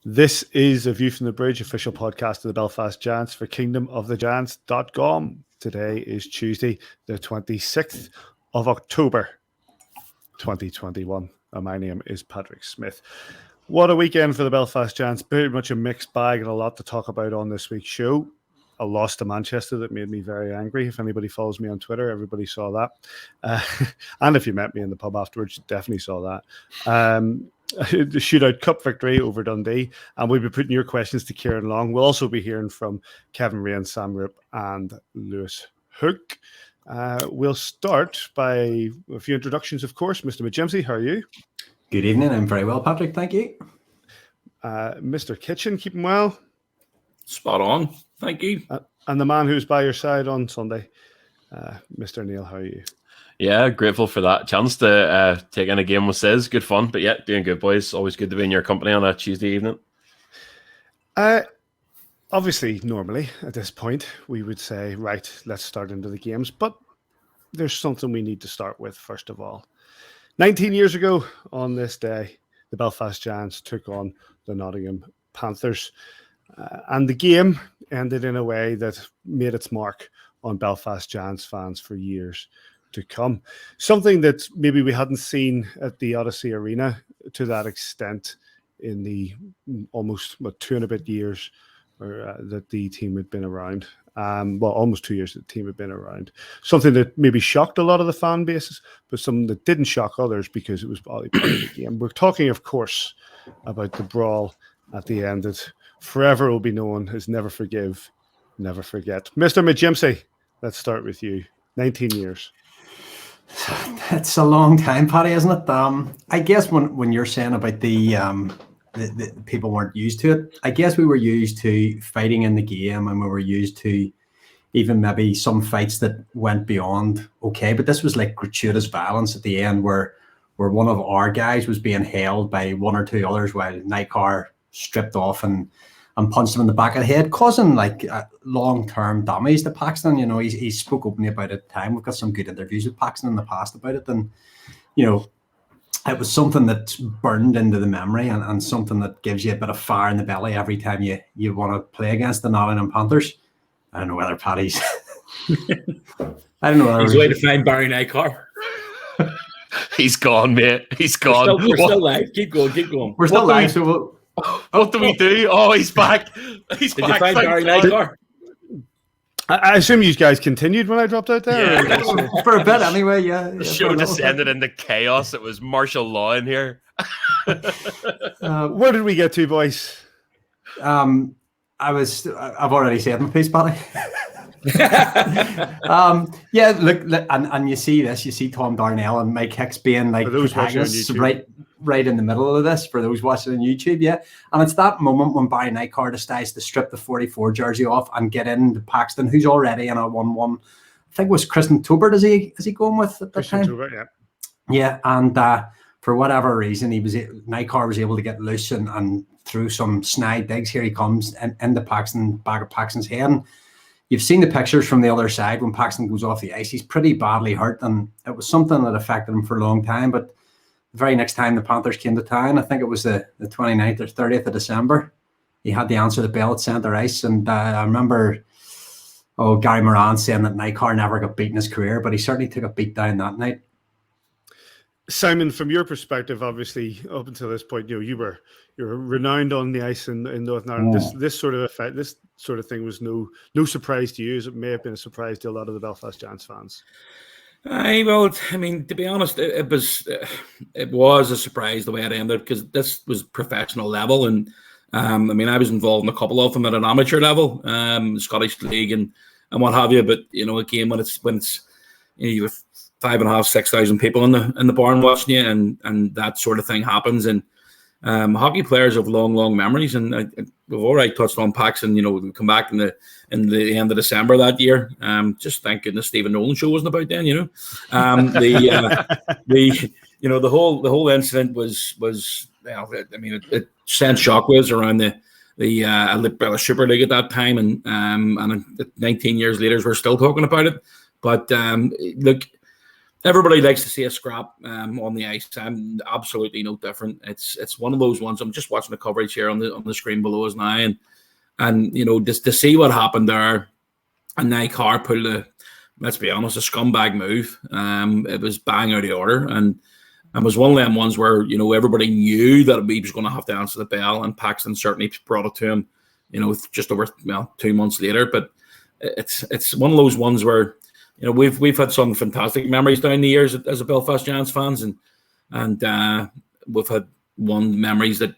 This is a View from the Bridge, official podcast of the Belfast Giants for kingdomofthegiants.com. Today is Tuesday, the 26th of October, 2021. And my name is Patrick Smith. What a weekend for the Belfast Giants. Pretty much a mixed bag and a lot to talk about on this week's show. A loss to Manchester that made me very angry. If anybody follows me on Twitter, everybody saw that. And if you met me in the pub afterwards, definitely saw that. The shootout cup victory over Dundee, and we'll be putting your questions to Ciaran Long. We'll also be hearing from Kevin Raine and Sam Ruopp and Lewis Hook. We'll start by a few introductions, of course. Mr. McJimsey, how are you? Good evening. I'm very well, Patrick. Thank you. Mr. Kitchen, keeping well? Spot on. Thank you. And the man who's by your side on Sunday, Mr. Neil, how are you? Yeah, grateful for that chance to take in a game with Sis. Good fun, but yeah, doing good, boys. Always good to be in your company on a Tuesday evening. Obviously, normally at this point, we would say, right, let's start into the games. But there's something we need to start with, first of all. 19 years ago on this day, the Belfast Giants took on the Nottingham Panthers. And the game ended in a way that made its mark on Belfast Giants fans for years to come. Something that maybe we hadn't seen at the Odyssey Arena to that extent in the almost 2 and a bit years that the team had been around. Almost 2 years that the team had been around. Something that maybe shocked a lot of the fan bases, but something that didn't shock others because it was probably part of the game. We're talking, of course, about the brawl at the end that forever will be known as Never Forgive, Never Forget. Mr. McJimsey, let's start with you. 19 years. It's a long time, Paddy, isn't it? I guess when you're saying about the people weren't used to it, I guess we were used to fighting in the game, and we were used to even maybe some fights that went beyond okay. But this was like gratuitous violence at the end, where one of our guys was being held by one or two others while Nikar stripped off and punched him in the back of the head, causing like long-term damage to Paxton. You know, he spoke openly about it at the time. We've got some good interviews with Paxton in the past about it. And, you know, it was something that's burned into the memory and something that gives you a bit of fire in the belly every time you want to play against the Nottingham Panthers. I don't know whether Paddy's... I don't know whether... He's way to find Barry Nikar. He's gone, mate. He's gone. We're still live. Keep going. We're still live, so what do we do? Oh, he's back. He's Did back. you find Barry Nikar? I assume you guys continued when I dropped out there? Yeah. For a bit anyway, yeah. The show descended into chaos. It was martial law in here. Where did we get to, boys? I've already said my piece, Paddy. Yeah, look, and you see Tom Darnell and Mike Hicks being like protagonists right in the middle of this for those watching on YouTube, yeah. And it's that moment when Barry Nikar decides to strip the 44 jersey off and get into Paxton, who's already in a 1-1. I think it was Christian Tobert, is he going with at that time? Tobert, yeah. Yeah, and for whatever reason, Nikar was able to get loose and through some snide digs. Here he comes in the back of Paxton's head. And you've seen the pictures from the other side when Paxton goes off the ice. He's pretty badly hurt, and it was something that affected him for a long time. But the very next time the Panthers came to town, I think it was the 29th or 30th of December, he had to answer the bell at centre ice. And I remember Gary Moran saying that Nikar never got beat in his career, but he certainly took a beat down that night. Simon, from your perspective, obviously, up until this point, you were renowned on the ice in Northern Ireland. This sort of effect, this sort of thing was no surprise to you, as it may have been a surprise to a lot of the Belfast Giants fans. I mean, to be honest, it was a surprise the way it ended, because this was professional level, and I mean, I was involved in a couple of them at an amateur level, Scottish League and what have you. But you know, a game when it's you have 5,500, 6,000 people in the barn watching you, and that sort of thing happens. And hockey players have long memories, and we've already touched on Paxton. You know, we come back in the end of December that year. Just thank goodness Stephen Nolan show wasn't about then. You know, the whole incident was I mean, it sent shockwaves around the Super League at that time, and 19 years later we're still talking about it. But look, everybody likes to see a scrap on the ice. I'm absolutely no different. It's one of those ones. I'm just watching the coverage here on the screen below us now, and just to see what happened there, and now Carr pulled let's be honest, a scumbag move. It was bang out of order, and it was one of them ones where everybody knew that he was going to have to answer the bell, and Paxton certainly brought it to him. Just over 2 months later, but it's one of those ones where we've had some fantastic memories down the years as a Belfast Giants fans, and we've had memories that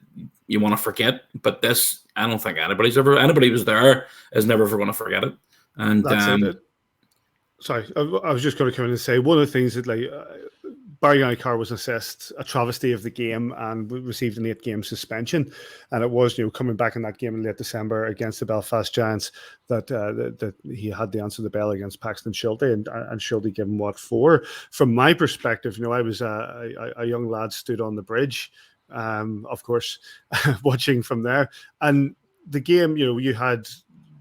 you want to forget. But this, I don't think anybody was there is never ever going to forget it. And that's it. Sorry, I was just going to come in and say one of the things that Barry Carr was assessed a travesty of the game and received an 8-game suspension, and it was coming back in that game in late December against the Belfast Giants that he had to answer the bell against Paxton Schulte, and Schulte gave him 4. From my perspective, I was a young lad stood on the bridge, of course, watching from there, and the game. You had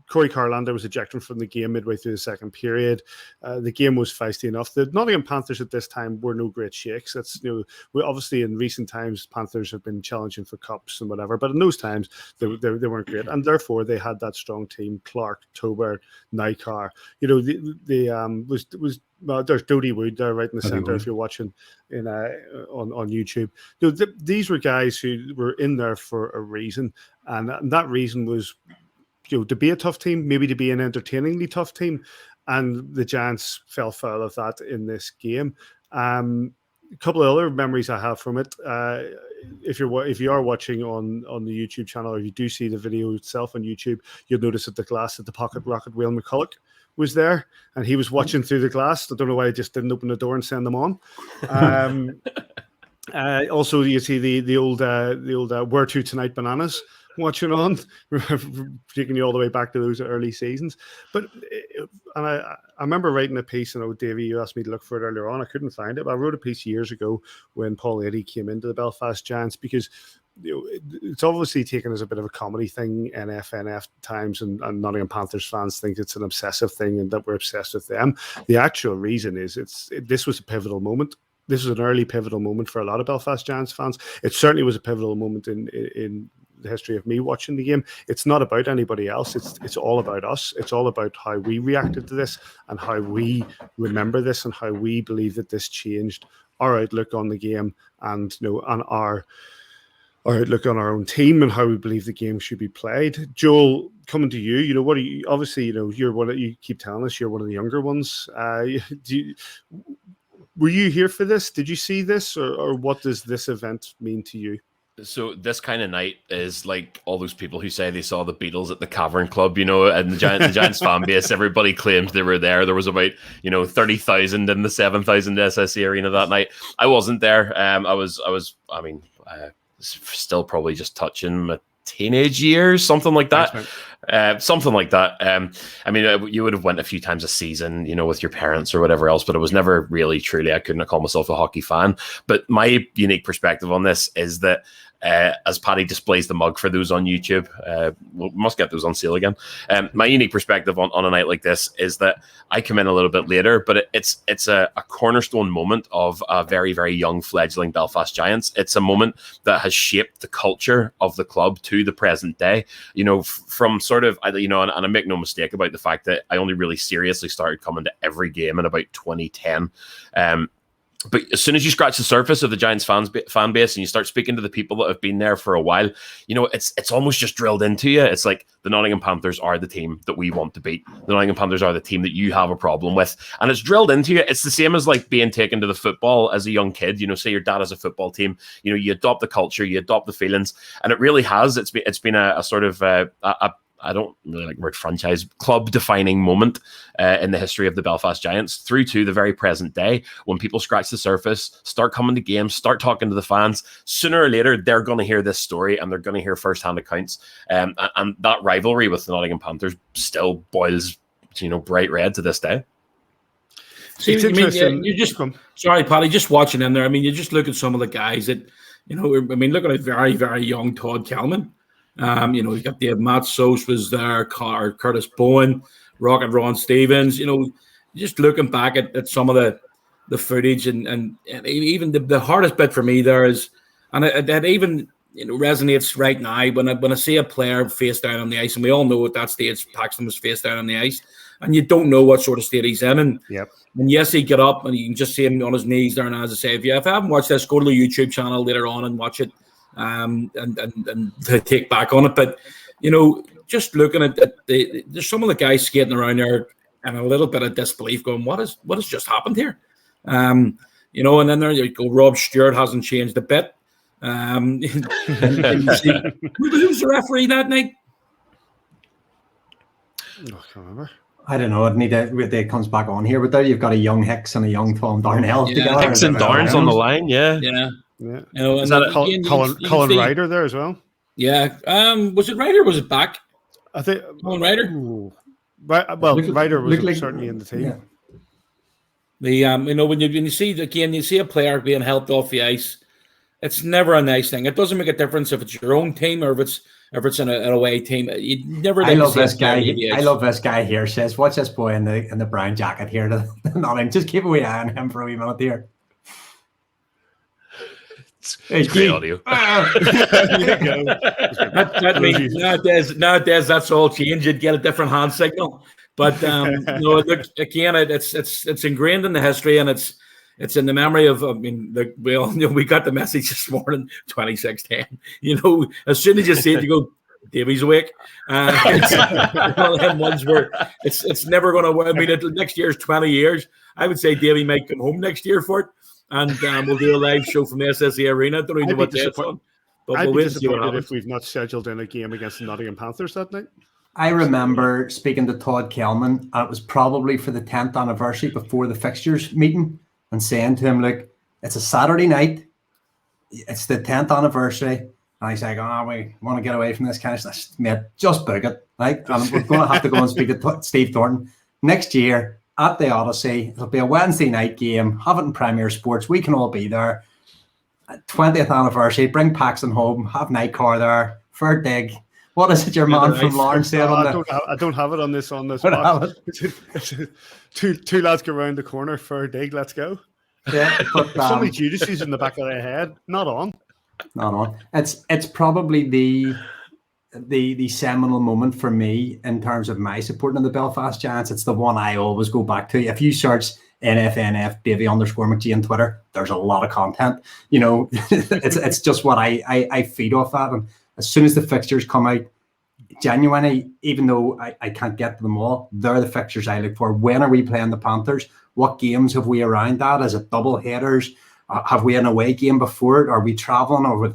Corey Carlander was ejected from the game midway through the second period. The game was feisty enough. The Nottingham Panthers at this time were no great shakes. That's we obviously in recent times Panthers have been challenging for cups and whatever, but in those times they weren't great, and therefore they had that strong team: Clark, Tober, Nykar. There's Dodie Wood there right in the centre if you're watching on YouTube. These were guys who were in there for a reason, and that reason was to be a tough team, maybe to be an entertainingly tough team, and the Giants fell foul of that in this game. A couple of other memories I have from it. If you are watching on the YouTube channel, or you do see the video itself on YouTube, you'll notice that the glass at the pocket rocket Whale McCulloch was there, and he was watching through the glass. I don't know why I just didn't open the door and send them on. Also, you see the old "Where to Tonight" bananas watching on, taking you all the way back to those early seasons. But I remember writing a piece, and Davy, you asked me to look for it earlier on. I couldn't find it, but I wrote a piece years ago when Paul Eddy came into the Belfast Giants, because it's obviously taken as a bit of a comedy thing in FNF times, and Nottingham Panthers fans think it's an obsessive thing and that we're obsessed with them. The actual reason is this was a pivotal moment. This was an early pivotal moment for a lot of Belfast Giants fans. It certainly was a pivotal moment in the history of me watching the game. It's not about anybody else. It's all about us. It's all about how we reacted to this and how we remember this and how we believe that this changed our outlook on the game and on our outlook on our own team and how we believe the game should be played. Joel, coming to you, what are you? Obviously, you're one. You keep telling us you're one of the younger ones. Were you here for this? Did you see this, or what does this event mean to you? So this kind of night is like all those people who say they saw the Beatles at the Cavern Club, and the Giants fan base, everybody claimed they were there. There was about 30,000 in the 7,000 SSE Arena that night. I wasn't there. I was still probably just touching my teenage years, something like that. You would have went a few times a season, with your parents or whatever else, but it was never really truly, I couldn't call myself a hockey fan. But my unique perspective on this is that as Paddy displays the mug for those on YouTube, we must get those on sale again. My unique perspective on a night like this is that I come in a little bit later, but it's a cornerstone moment of a very, very young fledgling Belfast Giants. It's a moment that has shaped the culture of the club to the present day. From sort of, and I make no mistake about the fact that I only really seriously started coming to every game in about 2010. But as soon as you scratch the surface of the Giants fan base and you start speaking to the people that have been there for a while, it's almost just drilled into you. It's like the Nottingham Panthers are the team that we want to beat. The Nottingham Panthers are the team that you have a problem with. And it's drilled into you. It's the same as like being taken to the football as a young kid. Say your dad has a football team. You adopt the culture, you adopt the feelings. And it really has. It's been a sort of I don't really like the word franchise, club-defining moment in the history of the Belfast Giants through to the very present day when people scratch the surface, start coming to games, start talking to the fans. Sooner or later, they're going to hear this story and they're going to hear first-hand accounts. And that rivalry with the Nottingham Panthers still boils, bright red to this day. See, it's interesting. Sorry, Paddy, just watching in there. You just look at some of the guys that, look at a very, very young Todd Kelman. You got Matt Sos was there, Curtis Bowen, Rocket Ron Stevens. Just looking back at some of the footage, and even the hardest bit for me there is, and that even resonates right now when I see a player face down on the ice, and we all know at that stage Paxton was face down on the ice, and you don't know what sort of state he's in, and yes, he get up and you can just see him on his knees there. And as I say, if I haven't watched this, go to the YouTube channel later on and watch it, and take back on it. But just looking at there's some of the guys skating around there and a little bit of disbelief, going, "What has just happened here?" And then there you go. Rob Stewart hasn't changed a bit. And you see, who was the referee that night? I can't remember. I don't know. It comes back on here, but there you've got a young Hicks and a young Tom Darnell together. Hicks and Darn's on the line, yeah. Is that Colin Ryder there as well? Yeah. Was it Ryder or was it back? I think Colin Ryder. Ryder was certainly in the team. Yeah. When you see a player being helped off the ice, it's never a nice thing. It doesn't make a difference if it's your own team or if it's an away team. You never. I love this guy. I love this guy here. Says, "Watch this boy in the brown jacket here." Nothing. Just keep a wee eye on him for a wee minute here. It's great audio. Nowadays, that's all changed. You'd get a different hand signal. But again, it's ingrained in the history, and it's in the memory of. I mean, we all we got the message this morning, 26:10. As soon as you see it, you go, Davy's awake. It's one of them ones where it's never going to. I mean, next year's 20 years. I would say Davy might come home next year for it, and we'll do a live show from the SSE Arena. Don't even know what day it's on. But I'd be disappointed if we've not scheduled in a game against the Nottingham Panthers that night. I remember speaking to Todd Kelman, and it was probably for the 10th anniversary before the fixtures meeting, and saying to him, "Look, it's a Saturday night. It's the 10th anniversary." And he's like, "Oh, we want to get away from this kind of stuff. Mate, just book it. Right? And we're going to have to go and speak to Steve Thornton next year at the Odyssey. It'll be a Wednesday night game. Have it in Premier Sports. We can all be there. 20th anniversary. Bring Paxton home. Have night car there. Fair dig." What is it your man from Lawrence said on that? I don't have it on this box. Two lads go around the corner for a dig. Let's go. Yeah, but somebody Judas in the back of their head. Not on. It's probably the seminal moment for me in terms of my supporting of the Belfast Giants. It's the one I always go back to. If you search NFNF Davy _McGee on Twitter, there's a lot of content. It's just what I feed off that. And as soon as the fixtures come out, genuinely, even though I can't get to them all, they're the fixtures I look for. When are we playing the Panthers? What games have we around that? Is it double headers? Have we an away game before it? Are we traveling? Or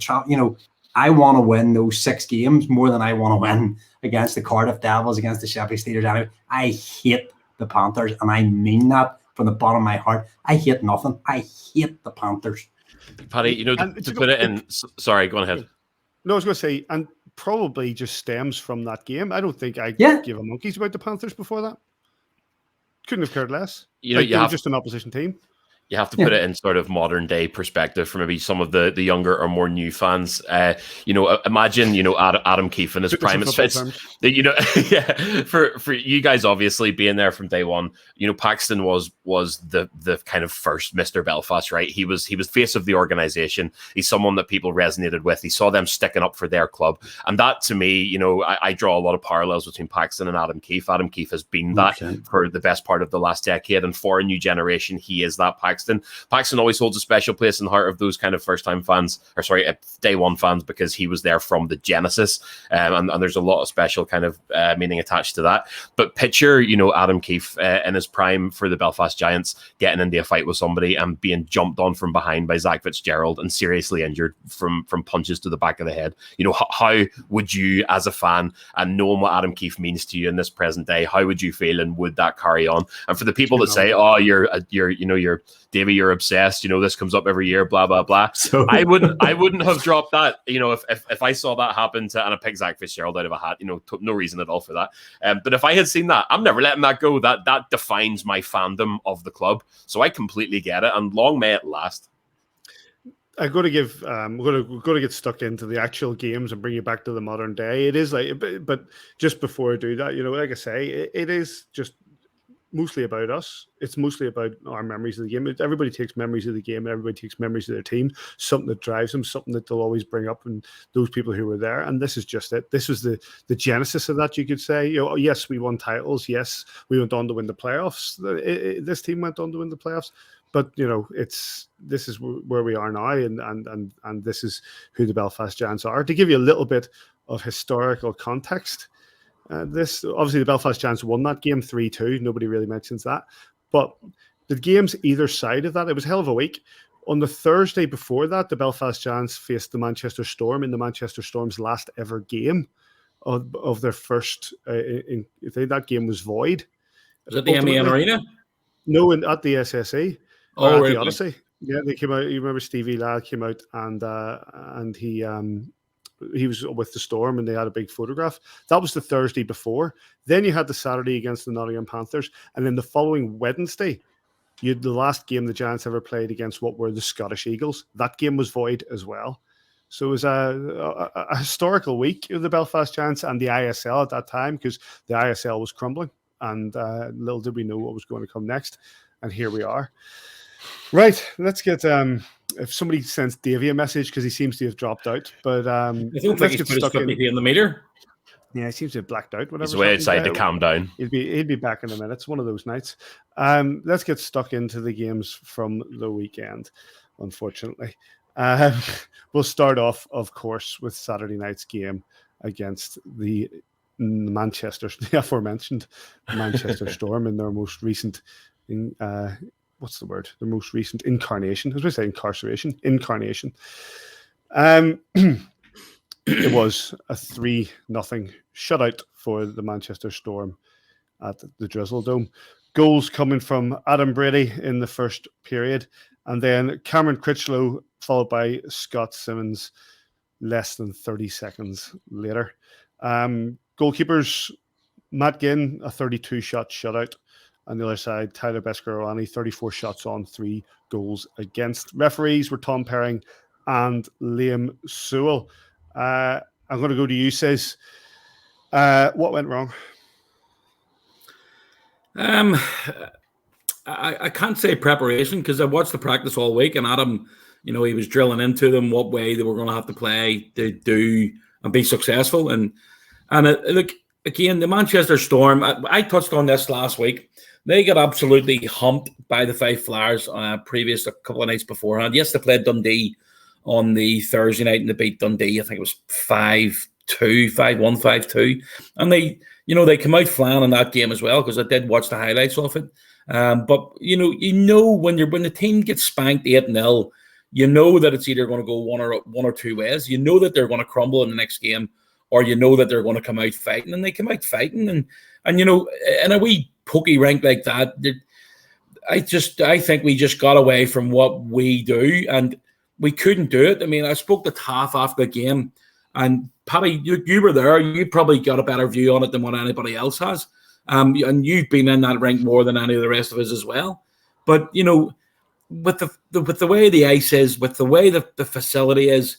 I want to win those 6 games more than I want to win against the Cardiff Devils, against the Sheffield Steelers. Anyway, I hate the Panthers, and I mean that from the bottom of my heart. I hate nothing. I hate the Panthers. Paddy, to put it in. Sorry, go on ahead. No, I was going to say, and probably just stems from that game. I don't think I gave a monkeys about the Panthers before that. Couldn't have cared less. They were just an opposition team. You have to put it in sort of modern day perspective for maybe some of the younger or more new fans. Imagine Adam Keefe in his prime. For you guys obviously being there from day one. Paxton was the kind of first Mr. Belfast, right? He was face of the organization. He's someone that people resonated with. He saw them sticking up for their club, and that to me, I draw a lot of parallels between Paxton and Adam Keefe. Adam Keefe has been that for the best part of the last decade, and for a new generation, he is that Paxton. Paxton always holds a special place in the heart of those kind of first-time fans, day one fans, because he was there from the genesis, and there's a lot of special kind of meaning attached to that. But picture, Adam Keefe in his prime for the Belfast Giants, getting into a fight with somebody and being jumped on from behind by Zach Fitzgerald and seriously injured from punches to the back of the head. How would you, as a fan, and knowing what Adam Keefe means to you in this present day, how would you feel, and would that carry on? And for the people that say, "Oh, you're Davy, you're obsessed. This comes up every year, blah blah blah." So I wouldn't have dropped that. If I saw that happen to, and I picked Zach Fitzgerald out of a hat, no reason at all for that. But if I had seen that, I'm never letting that go. That defines my fandom of the club. So I completely get it, and long may it last. I'm going to give. We're going to get stuck into the actual games and bring you back to the modern day. It is but just before I do that, like I say, it is just mostly about us. It's mostly about our memories of the game. Everybody takes memories of the game, and everybody takes memories of their team, something that drives them, something that they'll always bring up, and those people who were there. And this is just it. This was the genesis of that, you could say. Yes, we won titles. Yes, we went on to win the playoffs. This team went on to win the playoffs. But this is where we are now, and this is who the Belfast Giants are. To give you a little bit of historical context, this obviously the Belfast Giants won that game 3-2. Nobody really mentions that, but the games either side of that, it was a hell of a week. On the Thursday before that, the Belfast Giants faced the Manchester Storm in the Manchester Storm's last ever game of their first. That game was void. Was it the MEN Arena? No, at the SSE. At the Odyssey. Yeah, they came out. You remember Stevie Ladd came out and he was with the Storm and they had a big photograph. That was the Thursday before. Then you had the Saturday against the Nottingham Panthers, and then the following Wednesday, you had the last game the Giants ever played against what were the Scottish Eagles. That game was void as well. So it was a historical week of the Belfast Giants and the ISL at that time, because the ISL was crumbling, and little did we know what was going to come next. And here we are. Right, let's get if somebody sends Davy a message, because he seems to have dropped out. But I don't think he's put his 50 in the meter. Yeah, he seems to have blacked out. Whatever. He's way outside to calm down. He'd be back in a minute. It's one of those nights. Let's get stuck into the games from the weekend, unfortunately. We'll start off, of course, with Saturday night's game against the aforementioned Manchester Storm in their most recent what's the word? The most recent incarnation. I was going to say incarceration. Incarnation. It was a 3-0 shutout for the Manchester Storm at the Drizzle Dome. Goals coming from Adam Brady in the first period, and then Cameron Critchlow followed by Scott Simmons less than 30 seconds later. Goalkeepers, Matt Ginn, a 32-shot shutout. On the other side, Tyler Beskorowany, 34 shots on, 3 goals against. Referees were Tom Perring and Liam Sewell. I'm going to go to you, Says. What went wrong? I can't say preparation, because I watched the practice all week, and Adam, he was drilling into them what way they were going to have to play to do and be successful. And look, again, the Manchester Storm, I touched on this last week. They got absolutely humped by the Five Flyers previous a couple of nights beforehand. Yes, they played Dundee on the Thursday night and they beat Dundee. I think it was 5-2, 5-1, 5-2. And they come out flying in that game as well, because I did watch the highlights of it. But when the team gets spanked 8-0, you know that it's either going to go one or two ways. You know that they're going to crumble in the next game, or you know that they're going to come out fighting, and they come out fighting. And in a wee pokey rink like that, I think we just got away from what we do, and we couldn't do it. I mean, I spoke to Taff after the game, and Paddy, you were there. You probably got a better view on it than what anybody else has. And you've been in that rink more than any of the rest of us as well. But, with the way the ice is, with the way the facility is,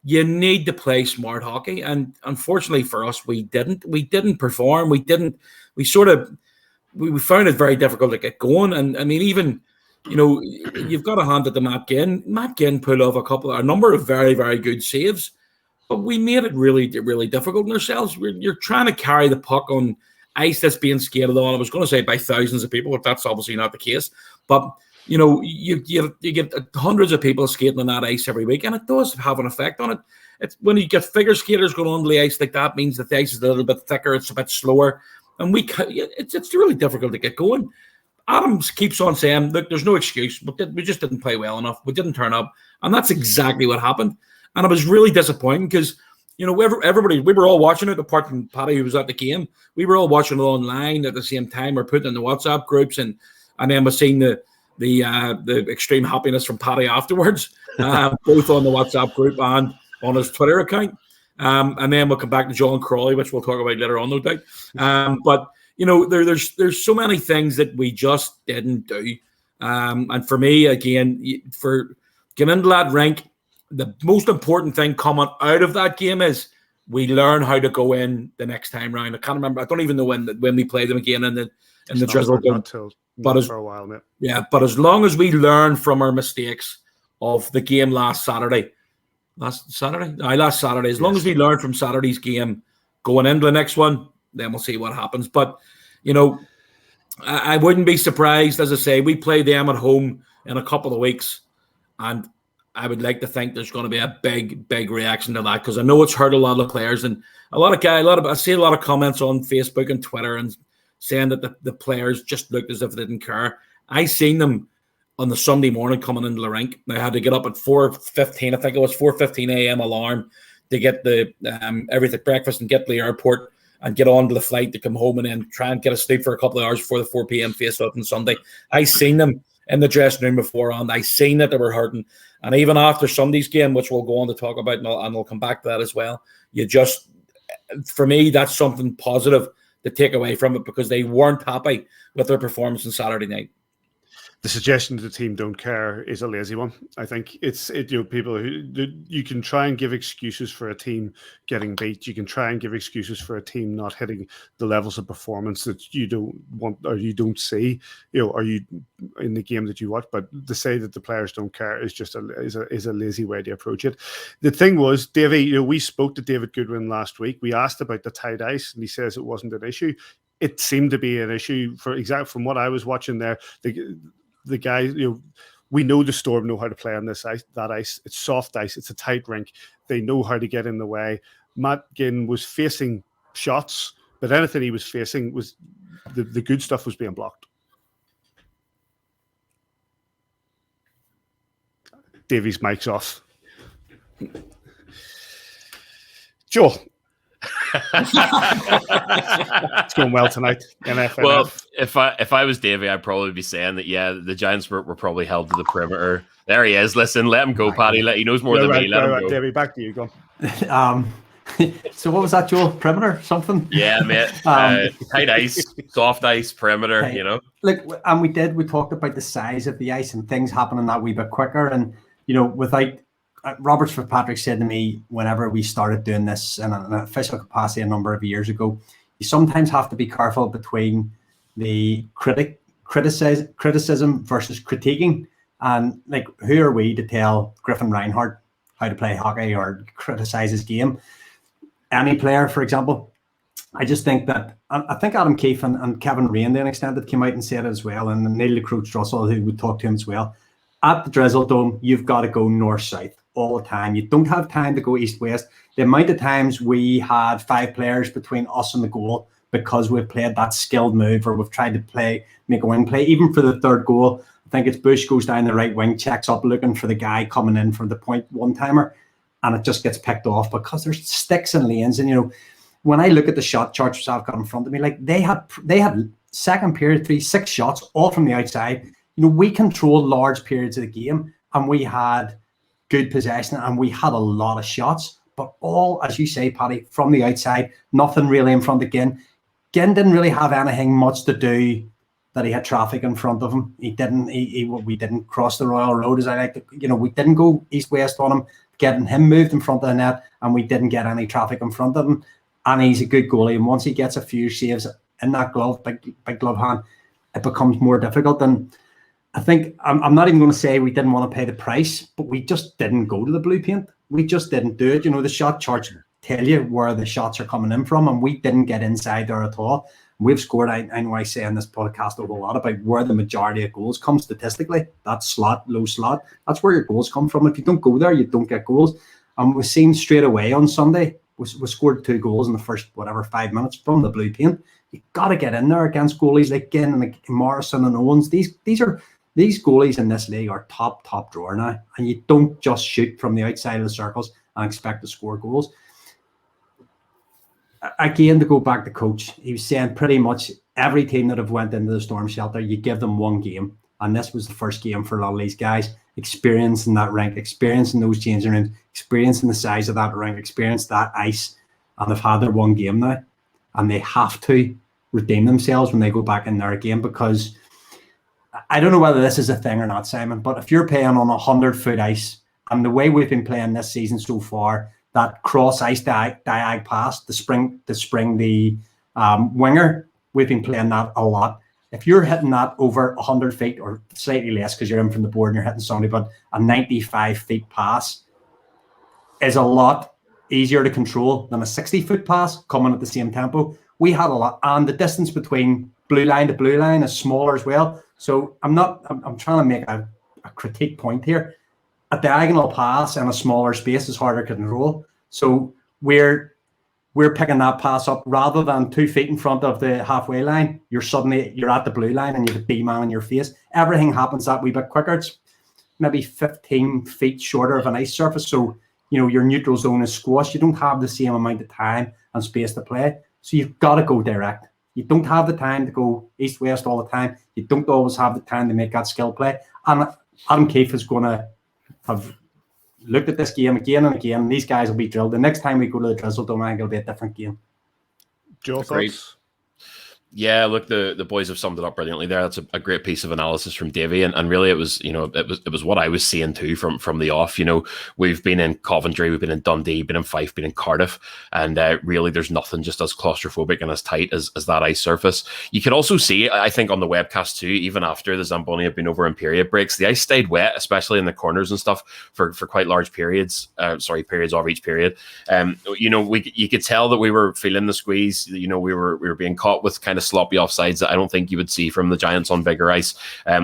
you need to play smart hockey. And unfortunately for us, we didn't perform. We found it very difficult to get going. And I mean, even, you've got to hand it to Matt Ginn. Matt Ginn pulled off a number of very, very good saves, but we made it really, really difficult on ourselves. You're trying to carry the puck on ice that's being skated on. I was going to say by thousands of people, but that's obviously not the case. But you get hundreds of people skating on that ice every week, and it does have an effect on it. It's when you get figure skaters going on the ice like that, means that the ice is a little bit thicker, it's a bit slower, and it's really difficult to get going. Adams keeps on saying, look, there's no excuse. We just didn't play well enough. We didn't turn up, and that's exactly what happened. And I was really disappointed because everybody, we were all watching it, apart from Paddy, who was at the game. We were all watching it online at the same time. We're putting in the WhatsApp groups, and then we're seeing the extreme happiness from Paddy afterwards, both on the WhatsApp group and on his Twitter account. And then we'll come back to John Crawley, which we'll talk about later on, no doubt. But there's so many things that we just didn't do. And for me, again, for getting into that rink, the most important thing coming out of that game is we learn how to go in the next time round. I can't remember. I don't even know when we played them again in the drizzle dome. But for a while, mate. Yeah, but as long as we learn from our mistakes of the game last Saturday. As long as we learn from Saturday's game going into the next one, then we'll see what happens. But, you know, I wouldn't be surprised, as I say, we play them at home in a couple of weeks, and I would like to think there's going to be a big reaction to that, because I know it's hurt a lot of players, and I see a lot of comments on Facebook and Twitter and saying that the players just looked as if they didn't care. I seen them on the Sunday morning coming into the rink. They had to get up at 4:15, I think it was 4:15 a.m. alarm to get the everything breakfast and get to the airport and get on to the flight to come home and then try and get a sleep for a couple of hours before the 4 p.m. face-off on Sunday. I seen them in the dressing room before, and I seen that they were hurting. And even after Sunday's game, which we'll go on to talk about, and we'll come back to that as well, for me, that's something positive to take away from it, because they weren't happy with their performance on Saturday night. The suggestion that the team don't care is a lazy one. I think people who you can try and give excuses for a team getting beat. You can try and give excuses for a team not hitting the levels of performance that you don't want or you don't see. Are you in the game that you watch? But to say that the players don't care is just a lazy way to approach it. The thing was, Davy, we spoke to David Goodwin last week. We asked about the tight ice, and he says it wasn't an issue. It seemed to be an issue from what I was watching there. The guy, we know the Storm know how to play on that ice. It's soft ice. It's a tight rink. They know how to get in the way. Matt Ginn was facing shots, but anything he was facing was the good stuff was being blocked. Davy's mic's off. Joel. It's going well tonight. NFL. Well, if I was Davy, I'd probably be saying that the Giants were probably held to the perimeter. There he is. Listen, let him go, Paddy. He knows more than me. Let him go. Davy, back to you. Go. So what was that, Joel? Perimeter, something? Yeah, mate. Tight ice, soft ice, perimeter. Hey, look, and we talked about the size of the ice and things happening that wee bit quicker, and without. Robert Fitzpatrick said to me whenever we started doing this in an official capacity a number of years ago, you sometimes have to be careful between the criticism versus critiquing. And who are we to tell Griffin Reinhardt how to play hockey or criticize his game? Any player, for example. I just think that, I think Adam Keefe and Kevin Raine, to an extent, that came out and said it as well, and Neil LaCroix Russell, who would talk to him as well. At the Drizzle Dome, you've got to go north-south all the time. You don't have time to go east-west. The amount of times we had 5 players between us and the goal because we've played that skilled move, or we've tried to make a wing play. Even for the third goal, I think it's Bush goes down the right wing, checks up looking for the guy coming in for the point one-timer, and it just gets picked off because there's sticks and lanes. And, when I look at the shot charts which I've got in front of me, they had second period 6 shots, all from the outside. We controlled large periods of the game, and we had good possession, and we had a lot of shots, but all, as you say, Paddy, from the outside, nothing really in front of Ginn. Ginn didn't really have anything much to do that he had traffic in front of him. We didn't cross the Royal Road, as I like to, we didn't go east-west on him, getting him moved in front of the net, and we didn't get any traffic in front of him. And he's a good goalie, and once he gets a few saves in that glove, big glove hand, it becomes more difficult. And I think I'm not even going to say we didn't want to pay the price, but we just didn't go to the blue paint. We just didn't do it. The shot charts tell you where the shots are coming in from, and we didn't get inside there at all. We've scored, I know I say in this podcast a whole lot about where the majority of goals come statistically. That slot, low slot, that's where your goals come from. If you don't go there, you don't get goals. And we've seen straight away on Sunday, we scored 2 goals in the first, 5 minutes from the blue paint. You've got to get in there against goalies like Ginn and Morrison and Owens. These goalies in this league are top drawer now, and you don't just shoot from the outside of the circles and expect to score goals. Again, to go back to coach, he was saying pretty much every team that have went into the storm shelter, you give them one game, and this was the first game for a lot of these guys. Experience in that rink, experience in those changing rooms, experience in the size of that rink, experience that ice, and they've had their one game now, and they have to redeem themselves when they go back in there again, because I don't know whether this is a thing or not, Simon, but if you're playing on 100-foot ice, and the way we've been playing this season so far, that cross ice diag pass, the spring the winger, we've been playing that a lot. if you're hitting that over 100 feet or slightly less because you're in from the board and you're hitting somebody, but a 95 feet pass is a lot easier to control than a 60-foot pass coming at the same tempo. We had a lot, and the distance between blue line to blue line is smaller as well. So I'm trying to make a critique point here. A diagonal pass in a smaller space is harder to control. So we're picking that pass up rather than 2 feet in front of the halfway line. You're at the blue line and you have a B-man in your face. Everything happens that wee bit quicker. It's maybe 15 feet shorter of an ice surface. So, your neutral zone is squashed. You don't have the same amount of time and space to play. So you've got to go direct. You don't have the time to go east-west all the time. You don't always have the time to make that skill play. And Adam Keefe is going to have looked at this game again and again. These guys will be drilled. The next time we go to the Drizzle Dome, I think it'll be a different game. Joe, thoughts? Yeah, look, the boys have summed it up brilliantly there. That's a great piece of analysis from Davy, and really it was what I was seeing too from the off. We've been in Coventry, we've been in Dundee, been in Fife, been in Cardiff, and really there's nothing just as claustrophobic and as tight as that ice surface. You could also see, I think, on the webcast too, even after the Zamboni had been over in period breaks, the ice stayed wet, especially in the corners and stuff for quite large periods. Periods of each period. You could tell that we were feeling the squeeze. We were being caught with kind of sloppy offsides that I don't think you would see from the Giants on bigger ice.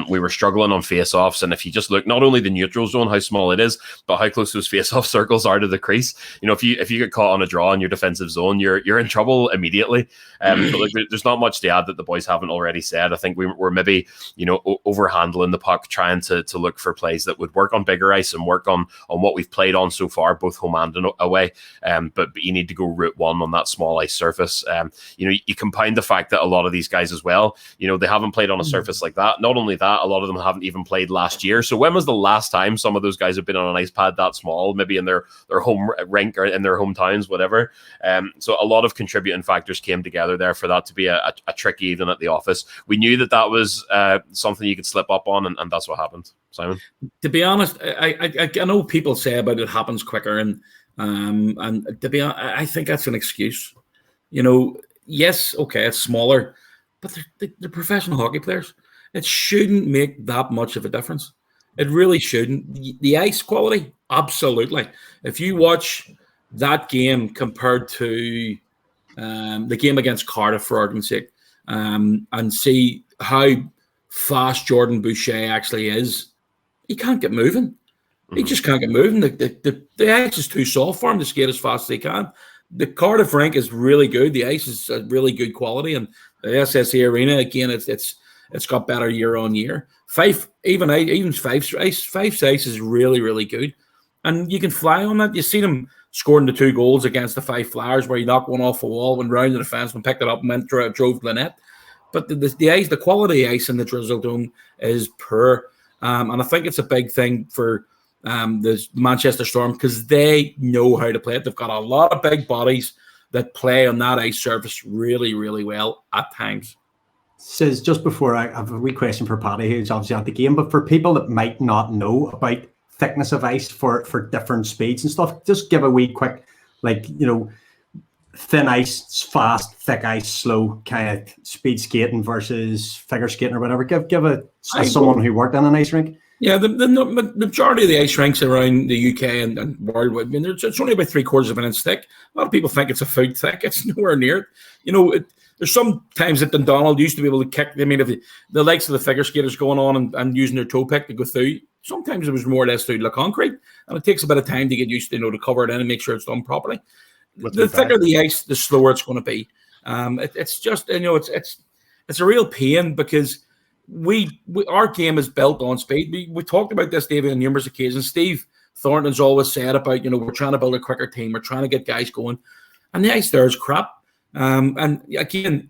We were struggling on face-offs, and if you just look not only the neutral zone, how small it is, but how close those face-off circles are to the crease. If you get caught on a draw in your defensive zone, you're in trouble immediately. But look, there's not much to add that the boys haven't already said. I think we're maybe overhandling the puck, trying to look for plays that would work on bigger ice and work on what we've played on so far, both home and away. But you need to go route one on that small ice surface. You compound the fact that a lot of these guys as well, they haven't played on a surface like that. Not only that, a lot of them haven't even played last year. So when was the last time some of those guys have been on an ice pad that small, maybe in their home rink or in their hometowns, whatever. So a lot of contributing factors came together there for that to be a tricky evening at the office. We knew that was something you could slip up on, and that's what happened. Simon? To be honest, I know people say about it happens quicker, and to be honest, I think that's an excuse. Yes, okay, it's smaller, but they're professional hockey players. It shouldn't make that much of a difference. It really shouldn't. The ice quality, absolutely. If you watch that game compared to the game against Cardiff, for argument's sake, and see how fast Jordan Boucher actually is, he can't get moving. He just can't get moving. The ice is too soft for him to skate as fast as he can. The Cardiff rink is really good. The ice is a really good quality, and the SSE Arena, again, it's got better year on year. Fife's ice is really, really good, and you can fly on that. You seen him scoring the 2 goals against the Fife Flyers, where he knocked one off a wall, went round the defenseman, picked it up, and drove the net. But the ice, the quality of ice in the Drizzle Dome is poor, and I think it's a big thing for the Manchester Storm, because they know how to play it. They've got a lot of big bodies that play on that ice surface really, really well at times. Says just before, I have a wee question for Paddy, who's obviously at the game, but for people that might not know about thickness of ice for different speeds and stuff, just give a wee quick, thin ice, fast, thick ice, slow kind of speed skating versus figure skating or whatever. Give as someone who worked on an ice rink. Yeah, the majority of the ice rinks around the UK and worldwide, it's only about 3/4 of an inch thick. A lot of people think it's a foot thick. It's nowhere near it. There's some times that Dundonald used to be able to kick. I mean, if the likes of the figure skaters going on and using their toe pick to go through, sometimes it was more or less through the concrete, and it takes a bit of time to get used to, to cover it in and make sure it's done properly. The thicker the ice, the slower it's going to be. It's just, it's a real pain, because our game is built on speed. We talked about this, David, on numerous occasions. Steve Thornton's always said about, we're trying to build a quicker team. We're trying to get guys going, and the ice there is crap. And again,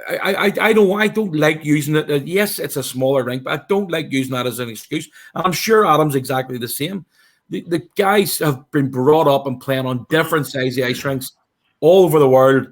I don't like using it. Yes, it's a smaller rink, but I don't like using that as an excuse. And I'm sure Adam's exactly the same. The guys have been brought up and playing on different sizes ice rinks all over the world.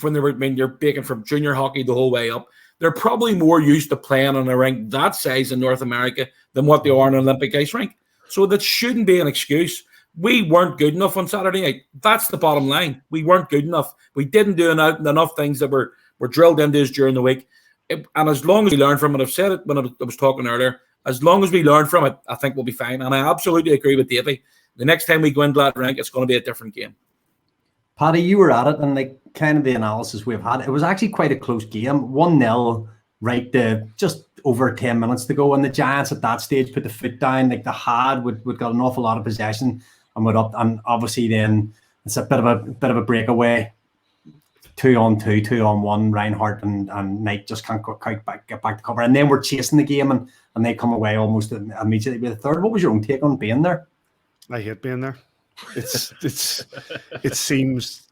When they're baking from junior hockey the whole way up, they're probably more used to playing on a rink that size in North America than what they are on an Olympic ice rink. So that shouldn't be an excuse. We weren't good enough on Saturday night. That's the bottom line. We weren't good enough. We didn't do enough things that were drilled into us during the week. and as long as we learn from it, I've said it when I was talking earlier, as long as we learn from it, I think we'll be fine. And I absolutely agree with Davy. The next time we go into that rink, it's going to be a different game. Paddy, you were at it, and like kind of the analysis we've had, it was actually quite a close game. 1-0, right to just over 10 minutes to go, and the Giants at that stage put the foot down. Like they got an awful lot of possession and went up, and obviously then it's a bit of a breakaway. 2-on-2, 2-on-1. Reinhardt and Knight just can't get back to cover, and then we're chasing the game, and they come away almost immediately with a third. What was your own take on being there? I hate being there. It seems it seems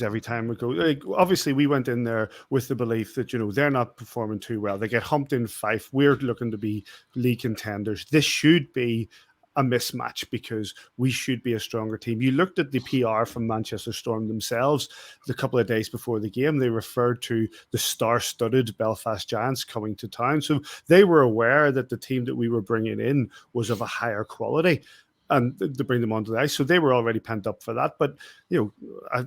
every time we go. Like, obviously, we went in there with the belief that they're not performing too well. They get humped in Fife. We're looking to be league contenders. This should be a mismatch because we should be a stronger team. You looked at the PR from Manchester Storm themselves a couple of days before the game. They referred to the star-studded Belfast Giants coming to town. So they were aware that the team that we were bringing in was of a higher quality and to bring them onto the ice. So they were already pent up for that. But, I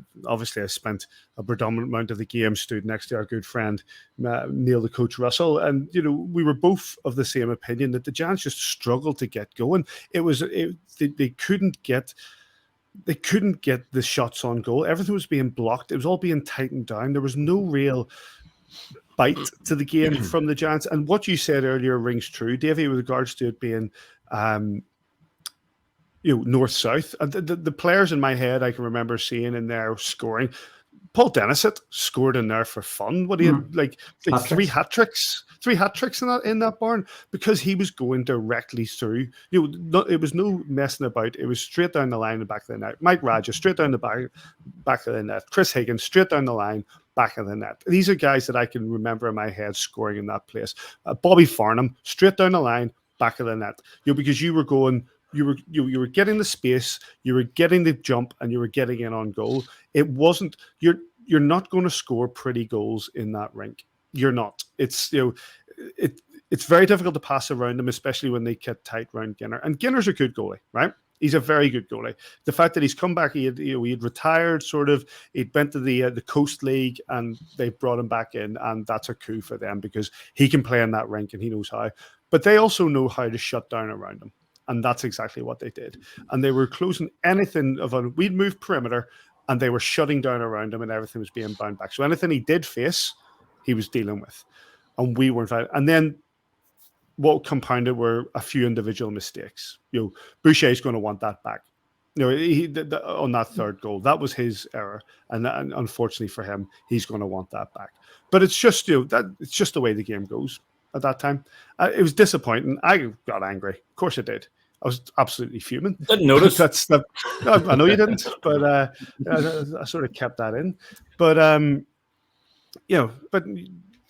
spent a predominant amount of the game stood next to our good friend, Neil, the coach Russell. And, we were both of the same opinion that the Giants just struggled to get going. They couldn't get the shots on goal. Everything was being blocked. It was all being tightened down. There was no real bite to the game from the Giants. And what you said earlier rings true, Davy, with regards to it being north-south. And the players in my head I can remember seeing in there scoring. Paul Dennisett scored in there for fun. What he had like three hat tricks in that barn because he was going directly through. It was no messing about. It was straight down the line and back of the net. Mike Raja straight down the back of the net. Chris Higgins straight down the line, back of the net. These are guys that I can remember in my head scoring in that place. Bobby Farnham straight down the line, back of the net. Because you were going. You were getting the space, you were getting the jump, and you were getting in on goal. It wasn't you're not going to score pretty goals in that rink. You're not. It's it's very difficult to pass around them, especially when they get tight round Ginner. And Ginner's a good goalie, right? He's a very good goalie. The fact that he's come back, he had retired, sort of. He'd been to the Coast League, and they brought him back in, and that's a coup for them because he can play in that rink and he knows how. But they also know how to shut down around him. And that's exactly what they did. And they were closing anything we'd moved perimeter and they were shutting down around him and everything was being bound back. So anything he did face, he was dealing with. And we weren't. And then what compounded were a few individual mistakes. Boucher's going to want that back. On that third goal, that was his error. And unfortunately for him, he's going to want that back. But it's just, it's just the way the game goes at that time. It was disappointing. I got angry. Of course I did. I was absolutely fuming. Didn't notice. I know you didn't, but I sort of kept that in. But but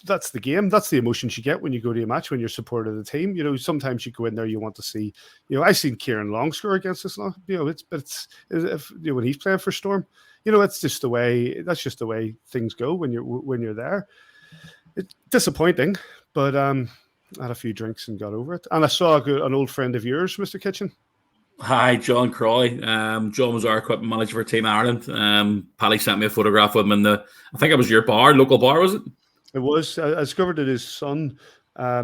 that's the game. That's the emotions you get when you go to a match when you're supporting the team. Sometimes you go in there, you want to see. I've seen Ciaran Long score against us now. It's when he's playing for Storm. It's just the way. That's just the way things go when you're there. It's disappointing, but I had a few drinks and got over it. And I saw an old friend of yours, Mr. Kitchen. Hi, John Crawley. John was our equipment manager for Team Ireland. Paddy sent me a photograph of him in I think it was your local bar, was it? It was. I discovered that his son,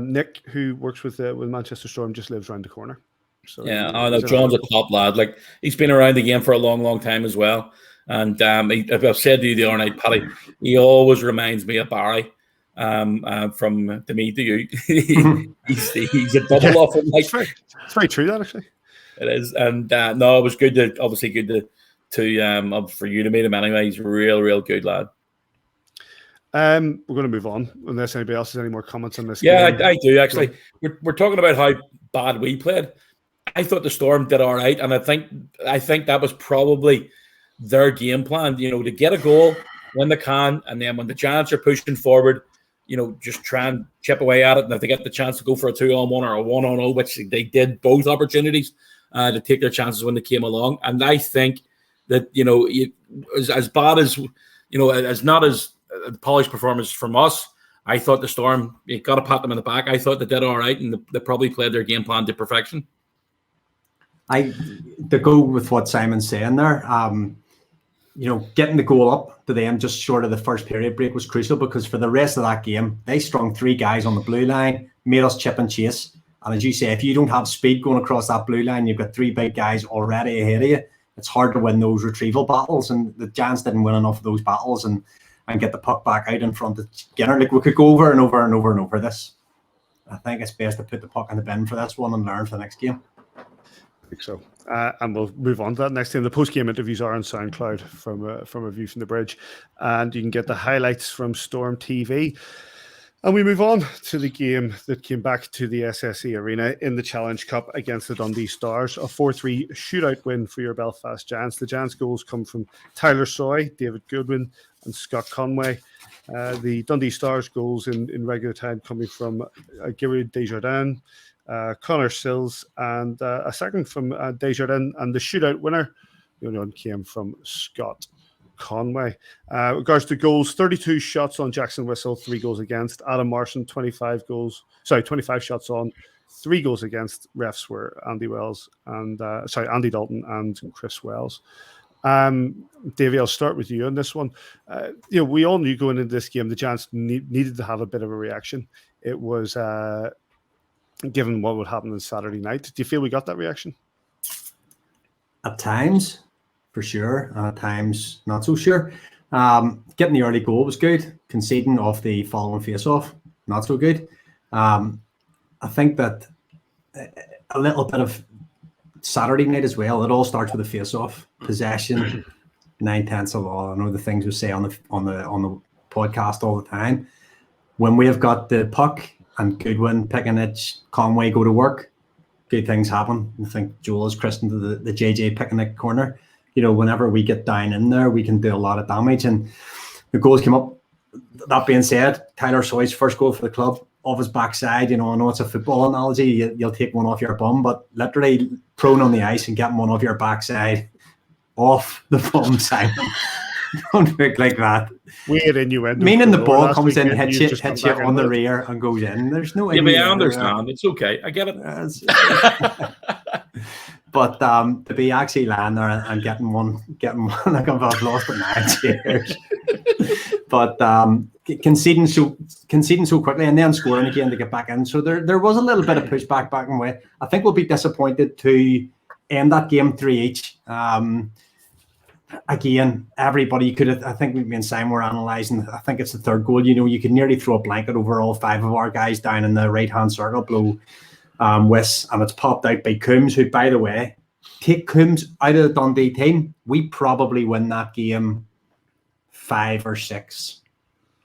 Nick, who works with Manchester Storm, just lives around the corner. So yeah, I know John's a top lad. Like, he's been around the game for a long, long time as well. And I've said to you the other night, Paddy, he always reminds me of Barry. From the me to you. he's a double off him. Like, it's very true, that actually. It is. And no, it was good to for you to meet him anyway. He's a real good lad. We're going to move on unless anybody else has any more comments on this. Yeah, I do actually. We're talking about how bad we played. I thought the Storm did all right, and I think that was probably their game plan. To get a goal when they can, and then when the Giants are pushing forward, just try and chip away at it. And if they get the chance to go for a 2-on-1 or a 1-on-0, which they did both opportunities to take their chances when they came along. And I think that, as bad as, as not as polished performance from us, I thought the Storm, you got to pat them in the back. I thought they did all right, and they probably played their game plan to perfection. To go with what Simon's saying there, getting the goal up to them just short of the first period break was crucial, because for the rest of that game, they strung 3 guys on the blue line, made us chip and chase. And as you say, if you don't have speed going across that blue line, you've got 3 big guys already ahead of you. It's hard to win those retrieval battles, and the Giants didn't win enough of those battles and get the puck back out in front of Skinner. Like, we could go over and over and over and over this. I think it's best to put the puck in the bin for this one and learn for the next game. I think so. And we'll move on to that next time. The post-game interviews are on SoundCloud from a view from the bridge, and you can get the highlights from Storm TV. And we move on to the game that came back to the SSE Arena in the Challenge Cup against the Dundee Stars, a 4-3 shootout win for your Belfast Giants. The Giants' goals come from Tyler Soy, David Goodwin, and Scott Conway. The Dundee Stars' goals in regular time coming from Giroud Desjardins, Connor Sills, and a second from Desjardins. And the shootout winner, came from Scott Conway. Regards to goals, 32 shots on Jackson Whistle, 3 goals against. Adam Marson, 25 shots on, 3 goals against. Refs were Andy Dalton and Chris Wells. Davy, I'll start with you on this one. We all knew going into this game the Giants needed to have a bit of a reaction. It was given what would happen on Saturday night. Do you feel we got that reaction? At times, for sure, and at times not so sure. Getting the early goal was good. Conceding off the following face-off, not so good. I think that a little bit of Saturday night as well, it all starts with a face-off. Possession, 9/10 of all. I know the things we say on the podcast all the time. When we have got the puck and Goodwin, Pickenich, Conway go to work, good things happen. I think Joel has christened the JJ Pickenich corner. Whenever we get down in there, we can do a lot of damage, and the goals came up. That being said, Tyler Soy's first goal for the club off his backside. I know it's a football analogy. You'll take one off your bum, but literally prone on the ice and getting one off your backside, off the bum, Simon. Don't look like that. Weird innuendo. Meaning the ball comes in, hits you on the rear and goes in. There's no. Yeah, I understand. It's okay. I get it. But to be actually lying there and getting one like I've lost it 9 years. But conceding so quickly and then scoring again to get back in. So there was a little bit of pushback back and way. I think we'll be disappointed to end that game 3-each. Again, everybody could have. I think me and Simon were analysing. I think it's the third goal. You could nearly throw a blanket over all 5 of our guys down in the right-hand circle below Wiss, and it's popped out by Coombs, who, by the way, take Coombs out of the Dundee team, we probably win that game 5 or 6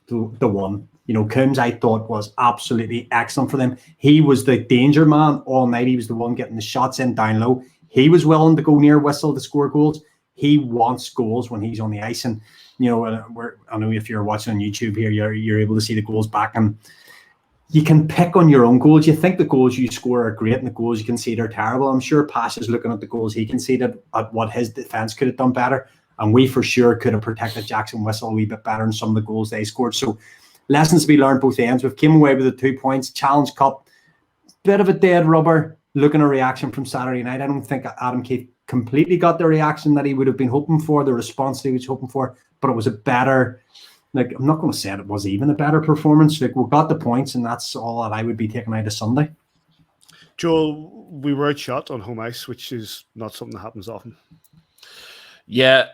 to 1. Coombs, I thought, was absolutely excellent for them. He was the danger man all night. He was the one getting the shots in down low. He was willing to go near Whistle to score goals. He wants goals when he's on the ice, and I know if you're watching on YouTube here, you're able to see the goals back, and you can pick on your own goals. You think the goals you score are great and the goals you concede are terrible. I'm sure Pash is looking at the goals he conceded, at what his defence could have done better. And we for sure could have protected Jackson Whistle a wee bit better in some of the goals they scored. So lessons to be learned both ends. We've came away with the 2 points. Challenge Cup, bit of a dead rubber. Looking at a reaction from Saturday night. I don't think Adam Keefe completely got the reaction that he would have been hoping for, the response that he was hoping for. But it was a better... I'm not going to say it was even a better performance. We got the points, and that's all that I would be taking out of Sunday. Joel, we were outshot on home ice, which is not something that happens often. Yeah,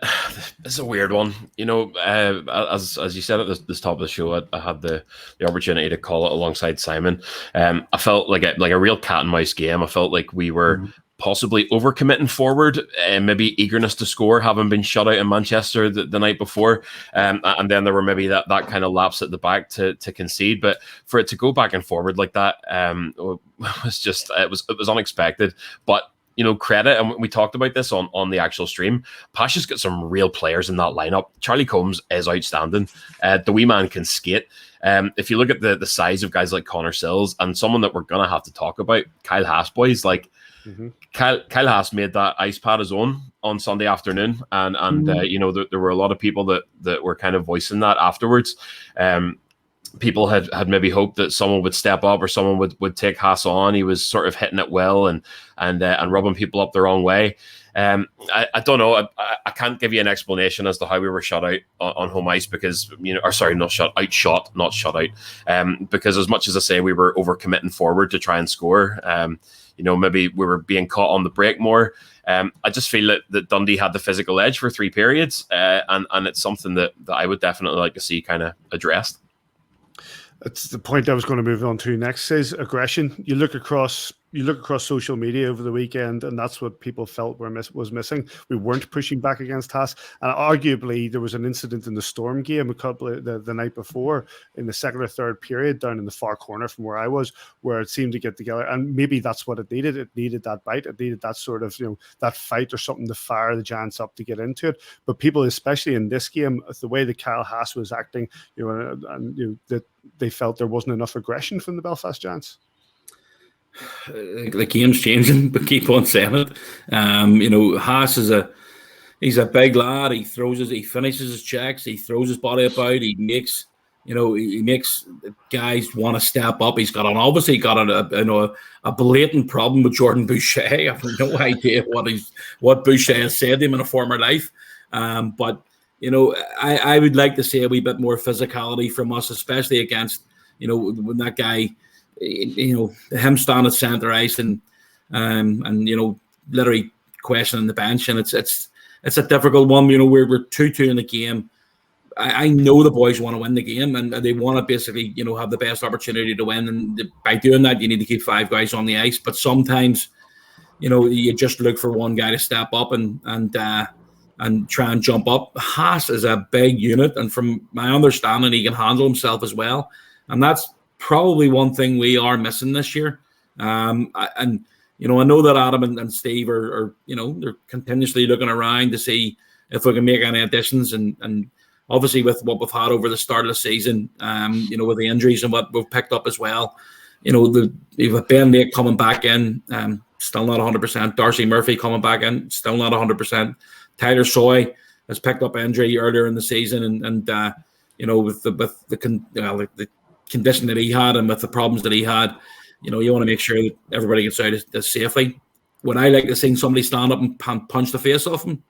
it's a weird one. As you said at the top of the show, I had the opportunity to call it alongside Simon. I felt like a real cat and mouse game. I felt like we were possibly overcommitting forward, and maybe eagerness to score, having been shut out in Manchester the night before, and then there were maybe that kind of lapse at the back to concede. But for it to go back and forward like that was just it was unexpected. But credit, and we talked about this on the actual stream. Pash has got some real players in that lineup. Charlie Combs is outstanding. The wee man can skate. If you look at the size of guys like Connor Sills and someone that we're gonna have to talk about, Kyle Haas, boys, like. Kyle Haas made that ice pad his own on Sunday afternoon, and there were a lot of people that were kind of voicing that afterwards. People had maybe hoped that someone would step up or someone would take Haas on. He was sort of hitting it well and rubbing people up the wrong way. I don't know. I can't give you an explanation as to how we were shut out on home ice because, not shut out. Because as much as I say we were overcommitting forward to try and score, maybe we were being caught on the break more. I just feel that Dundee had the physical edge for 3 periods, and it's something that I would definitely like to see kind of addressed. It's the point I was going to move on to next, is aggression. You look across social media over the weekend, and that's what people felt was missing. We weren't pushing back against Haas, and arguably there was an incident in the Storm game the night before in the second or third period down in the far corner from where I was, where it seemed to get together, and maybe that's what it needed. It needed that bite. It needed that sort of that fight or something to fire the Giants up to get into it. But people, especially in this game, the way that Kyle Haas was acting, that they felt there wasn't enough aggression from the Belfast Giants. The game's changing, but keep on saying it. Haas he's a big lad. He finishes his checks. He throws his body about. He makes guys want to step up. He's got a blatant problem with Jordan Boucher. I have no idea what Boucher has said to him in a former life. But I would like to see a wee bit more physicality from us, especially against when that guy. Him stand at centre ice and literally questioning the bench, and it's a difficult one. We're 2-2 in the game. I know the boys want to win the game, and they want to basically have the best opportunity to win. And by doing that, you need to keep 5 guys on the ice. But sometimes, you just look for one guy to step up and try and jump up. Haas is a big unit, and from my understanding, he can handle himself as well, and that's probably one thing we are missing this year. I know that Adam and Steve are they're continuously looking around to see if we can make any additions, and obviously with what we've had over the start of the season, with the injuries and what we've picked up as well, we've Ben Lake coming back in, still not 100%. Darcy Murphy coming back in, still not 100%. Tyler Soy has picked up injury earlier in the season, and with the condition that he had and with the problems that he had, you want to make sure that everybody gets out safely. Would I like to see somebody stand up and punch the face off him?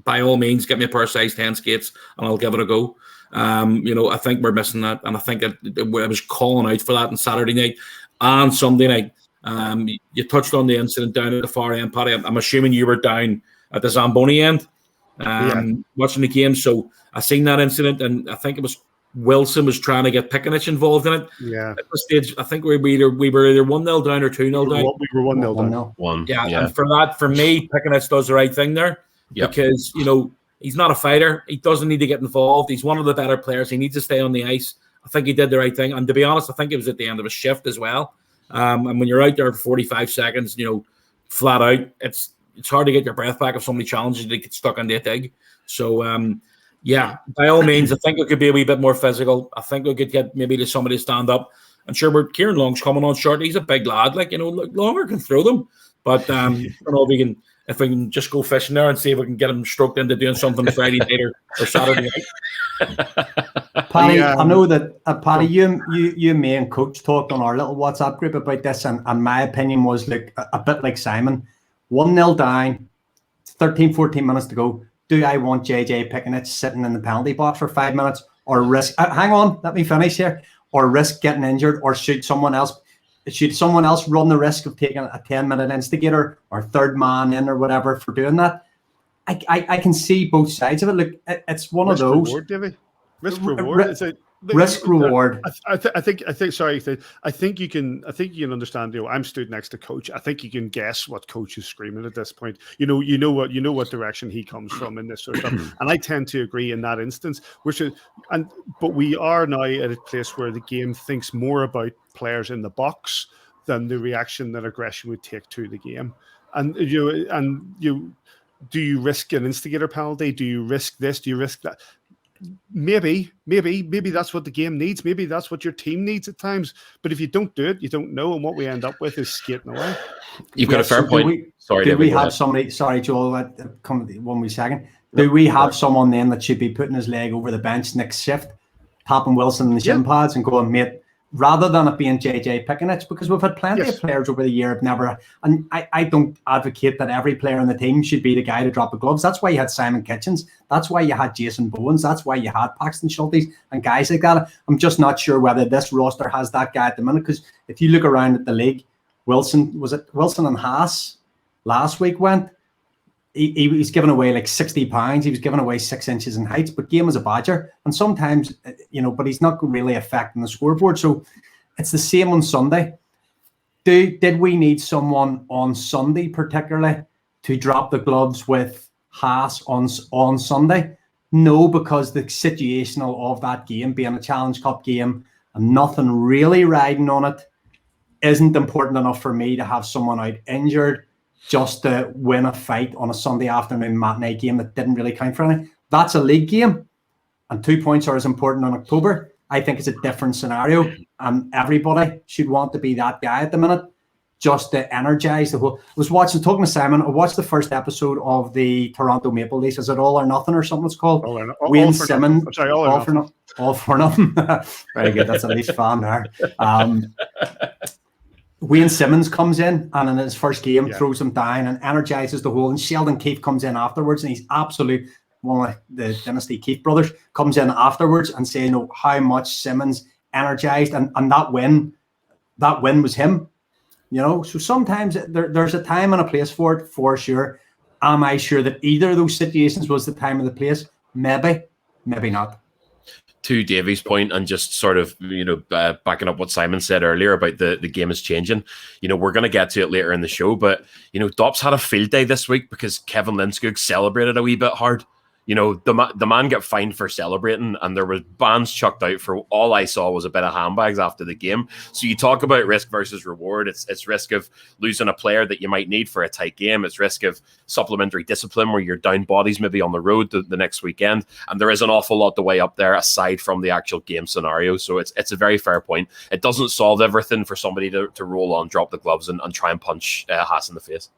By all means, get me a pair of size 10 skates and I'll give it a go. I think we're missing that, and I think that I was calling out for that on Saturday night and Sunday night. You touched on the incident down at the far end, Paddy. I'm assuming you were down at the Zamboni end watching the game, so I seen that incident, and I think it was Wilson was trying to get Pikanich involved in it. Yeah. At this stage, I think we were either 1-0 down or 2-0 down. We were 1-0 down. Yeah, and for me, Pikanich does the right thing there because he's not a fighter. He doesn't need to get involved. He's one of the better players. He needs to stay on the ice. I think he did the right thing, and to be honest, I think it was at the end of his shift as well. And when you're out there for 45 seconds, flat out, it's hard to get your breath back if somebody challenges you to get stuck on the dig. So. Yeah, by all means, I think it could be a wee bit more physical. I think we could get maybe to somebody to stand up. And sure, Ciaran Long's coming on short. He's a big lad, Longer can throw them. But I don't know if we can just go fishing there and see if we can get him stroked into doing something Friday night or Saturday night. Paddy, I know that Paddy, you and me and Coach talked on our little WhatsApp group about this, and my opinion was a bit like Simon. 1-0 down, 13, 14 minutes to go. Do I want JJ Pikanich sitting in the penalty box for 5 minutes, or risk? Hang on, let me finish here. Or risk getting injured, or should someone else run the risk of taking a 10-minute instigator or third man in or whatever for doing that? I can see both sides of it. Look, it's one risk of those. Reward, Davy. Risk reward. Risk reward. I think. Sorry, I think you can understand. I'm stood next to Coach. I think you can guess what Coach is screaming at this point. You know what direction he comes from in this sort of stuff. And I tend to agree in that instance. But we are now at a place where the game thinks more about players in the box than the reaction that aggression would take to the game. And do you risk an instigator penalty? Do you risk this? Do you risk that? Maybe that's what the game needs. Maybe that's what your team needs at times. But if you don't do it, you don't know. And what we end up with is skating away. You've got a fair point. Do we have somebody? Sorry, Joel. Come 1 wee second. Do we have someone then that should be putting his leg over the bench next shift, tapping Wilson in the shin pads and going, mate, rather than it being JJ Pickenich, because we've had plenty of players over the year have never, and I don't advocate that every player on the team should be the guy to drop the gloves. That's why you had Simon Kitchens. That's why you had Jason Bowens. That's why you had Paxton Schultes and guys like that. I'm just not sure whether this roster has that guy at the minute, because if you look around at the league, Wilson and Haas last week went, he was giving away like 60 pounds. He was giving away 6 inches in height, but game is a badger. And sometimes, but he's not really affecting the scoreboard. So it's the same on Sunday. Did we need someone on Sunday particularly to drop the gloves with Haas on Sunday? No, because the situational of that game being a Challenge Cup game and nothing really riding on it isn't important enough for me to have someone out injured just to win a fight on a Sunday afternoon matinee game that didn't really count for anything. That's a league game, and 2 points are as important in October. I think it's a different scenario, and everybody should want to be that guy at the minute, just to energize the whole. I was talking to Simon, I watched the first episode of the Toronto Maple Leafs. Is it All or Nothing or something it's called? Wayne Simmons. All for nothing. Very good. That's a Leafs fan there. Wayne Simmons comes in and in his first game throws him down and energizes the whole. And Sheldon Keefe comes in afterwards, and he's absolute one of the Dynasty Keefe brothers comes in afterwards and saying how much Simmons energized and that win was him. So sometimes there's a time and a place for it, for sure. Am I sure that either of those situations was the time or the place? Maybe not. To Davy's point, and just sort of, backing up what Simon said earlier about the game is changing. We're going to get to it later in the show, but, Dops had a field day this week because Kevin Lindskog celebrated a wee bit hard. The man got fined for celebrating, and there was bans chucked out for all I saw was a bit of handbags after the game. So you talk about risk versus reward. It's risk of losing a player that you might need for a tight game. It's risk of supplementary discipline where you're down bodies maybe on the road the next weekend. And there is an awful lot to weigh up there aside from the actual game scenario. So it's a very fair point. It doesn't solve everything for somebody to roll on, drop the gloves and try and punch Haas in the face.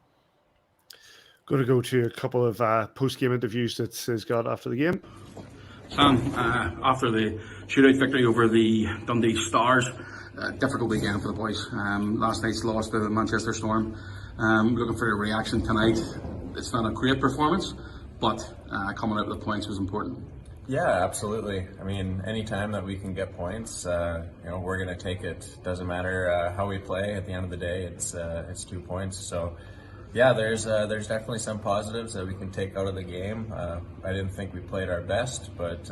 Going to go to a couple of post-game interviews that he's got after the game. Sam, after the shootout victory over the Dundee Stars, difficult weekend for the boys. Last night's loss to the Manchester Storm. Looking for a reaction tonight. It's not a great performance, but coming out with the points was important. Yeah, absolutely. I mean, anytime that we can get points, we're going to take it. Doesn't matter how we play. At the end of the day, it's 2 points. So. Yeah, there's definitely some positives that we can take out of the game. I didn't think we played our best, but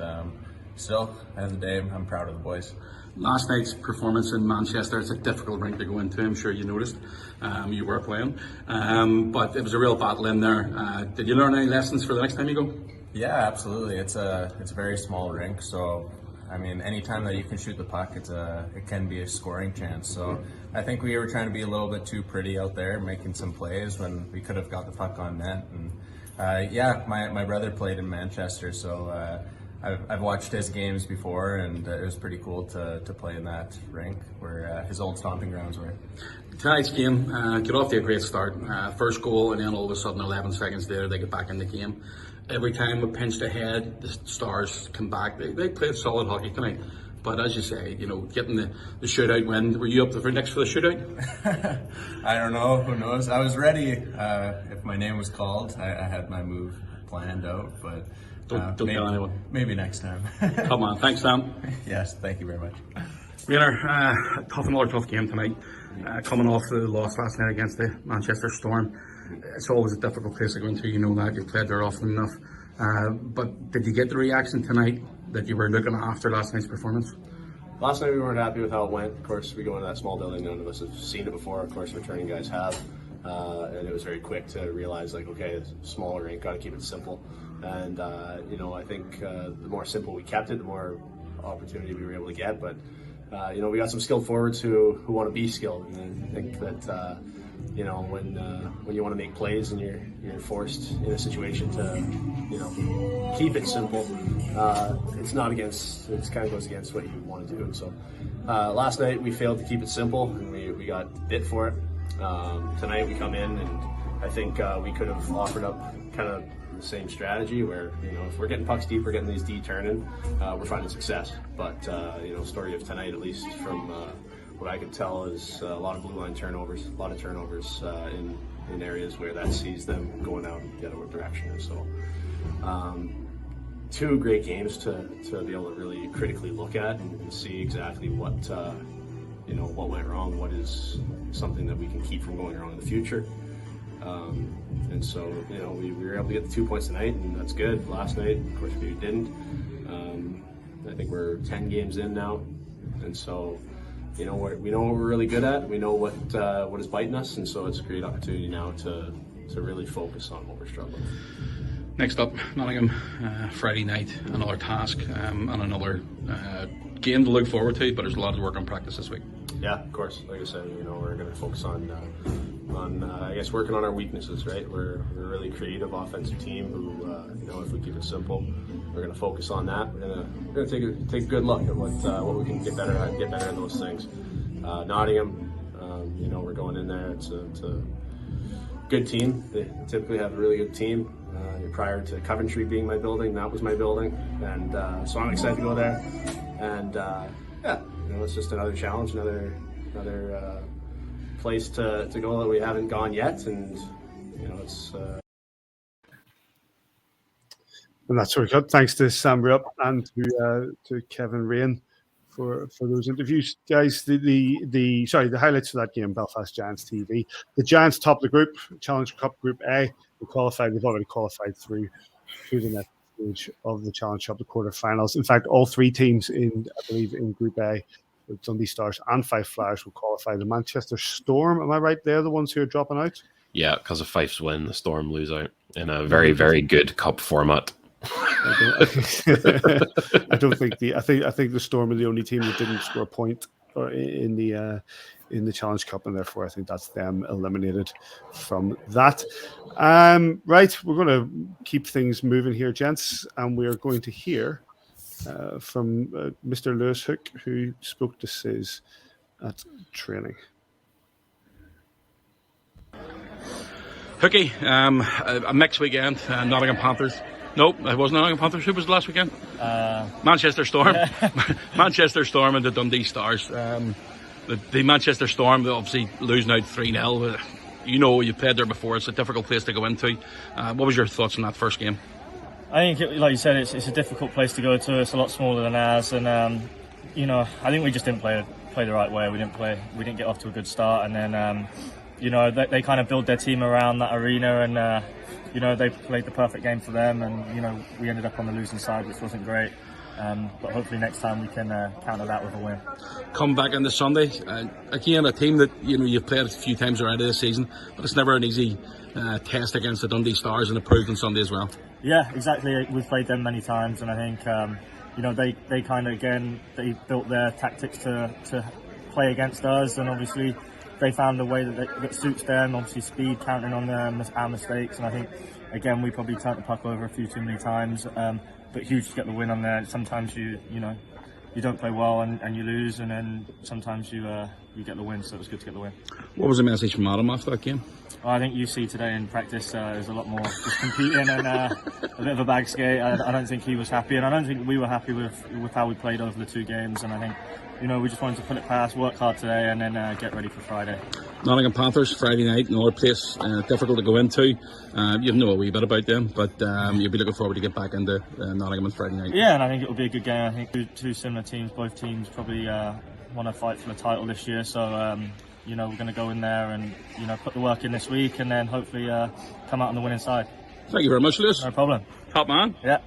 still, at the end of the day, I'm proud of the boys. Last night's performance in Manchester, it's a difficult rink to go into. I'm sure you noticed. You were playing. But it was a real battle in there. Did you learn any lessons for the next time you go? Yeah, absolutely. It's a very small rink, so I mean, anytime that you can shoot the puck, it can be a scoring chance. So I think we were trying to be a little bit too pretty out there, making some plays when we could have got the puck on net. And my brother played in Manchester, so I've watched his games before, and it was pretty cool to play in that rink where his old stomping grounds were. Tonight's game got off to a great start. First goal, and then all of a sudden, 11 seconds later, they get back in the game. Every time we pinched ahead, the Stars come back. They played solid hockey tonight. But as you say, getting the shootout win. Were you up for next for the shootout? I don't know. Who knows? I was ready. If my name was called, I had my move planned out. But don't tell anyone. Maybe next time. Come on. Thanks, Sam. Yes, thank you very much. Rainer, another tough game tonight. Coming off the loss last night against the Manchester Storm. It's always a difficult place to go into, that. You've played there often enough. But did you get the reaction tonight that you were looking after last night's performance? Last night we weren't happy with how it went. Of course, we go into that small building, none of us have seen it before. Of course, returning guys have. And it was very quick to realize, okay, it's a smaller rink, got to keep it simple. And, I think the more simple we kept it, the more opportunity we were able to get. But, we got some skilled forwards who want to be skilled. And I think that, when you want to make plays and you're forced in a situation to, keep it simple, it's kind of goes against what you want to do. So last night we failed to keep it simple, and we got bit for it. Tonight we come in, and I think we could have offered up kind of the same strategy where, if we're getting pucks deep, we're getting these D turning, we're finding success. But, story of tonight, at least from what I could tell, is a lot of blue line turnovers, a lot of turnovers in areas where that sees them going out the other direction. So, two great games to be able to really critically look at and see exactly what went wrong, what is something that we can keep from going wrong in the future. And so, we were able to get the 2 points tonight, and that's good. Last night, of course, we didn't. I think we're 10 games in now, and so, we know what we're really good at. We know what is biting us, and so it's a great opportunity now to really focus on what we're struggling with. Next up, Nottingham, Friday night, another task and another game to look forward to, but there's a lot of work on practice this week. Yeah, of course. Like I said, we're going to focus on I guess working on our weaknesses, right? We're a really creative offensive team who, if we keep it simple, we're going to focus on that. We're going to take a good look at what we can get better at, get better at those things. Nottingham, we're going in there. It's a good team. They typically have a really good team. Prior to Coventry being my building, that was my building, and so I'm excited to go there. And it's just another challenge, another place to go that we haven't gone yet, and it's. And that's what we got. Thanks to Sam Ruopp and to Kevin Raine for those interviews, guys. The highlights for that game, Belfast Giants TV. The Giants top the group, Challenge Cup Group A. They've already qualified through the next stage of the Challenge Cup, the quarterfinals. In fact, all three teams in Group A, with Dundee Stars and Fife Flyers, will qualify. The Manchester Storm, am I right? They're the ones who are dropping out. Yeah, because of Fife's win, the Storm lose out in a very, very good cup format. I don't think I think the Storm are the only team that didn't score a point in the Challenge Cup, and therefore I think that's them eliminated from that. Right, we're going to keep things moving here, gents, and we're going to hear from Mr. Lewis Hook, who spoke to Sis at training. Hooky, a mixed weekend. Nottingham Panthers. Nope, it wasn't Nottingham Panthers. Who was the last weekend? Manchester Storm. Manchester Storm and the Dundee Stars. The Manchester Storm, obviously losing out 3-0. You played there before. It's a difficult place to go into. What was your thoughts on that first game? I think, like you said, it's a difficult place to go to. It's a lot smaller than ours, and I think we just didn't play the right way. We didn't get off to a good start, and then they kind of build their team around that arena, and they played the perfect game for them, and we ended up on the losing side, which wasn't great. But hopefully next time we can counter that with a win. Come back on the Sunday, again a team that you've played a few times already this season, but it's never an easy test against the Dundee Stars, and it proved on Sunday as well. Yeah, exactly. We've played them many times, and I think they kind of they built their tactics to play against us, and obviously they found a way that suits them. Obviously speed, counting on our mistakes, and I think again we probably turned the puck over a few too many times. But huge to get the win on there. Sometimes you don't play well and you lose, and then sometimes you get the win. So it was good to get the win. What was the message from Adam after that game? Well, I think you see today in practice there's a lot more just competing and a bit of a bag skate. I don't think he was happy, and I don't think we were happy with how we played over the two games. And I think we just wanted to put it past, work hard today, and then get ready for Friday. Nottingham Panthers Friday night, another place difficult to go into. You know a wee bit about them, but you'll be looking forward to get back into Nottingham on Friday night. Yeah, and I think it'll be a good game. I think two similar teams, both teams probably want to fight for the title this year. So we're going to go in there and put the work in this week, and then hopefully come out on the winning side. Thank you very much, Lewis. No problem. Top man. Yeah.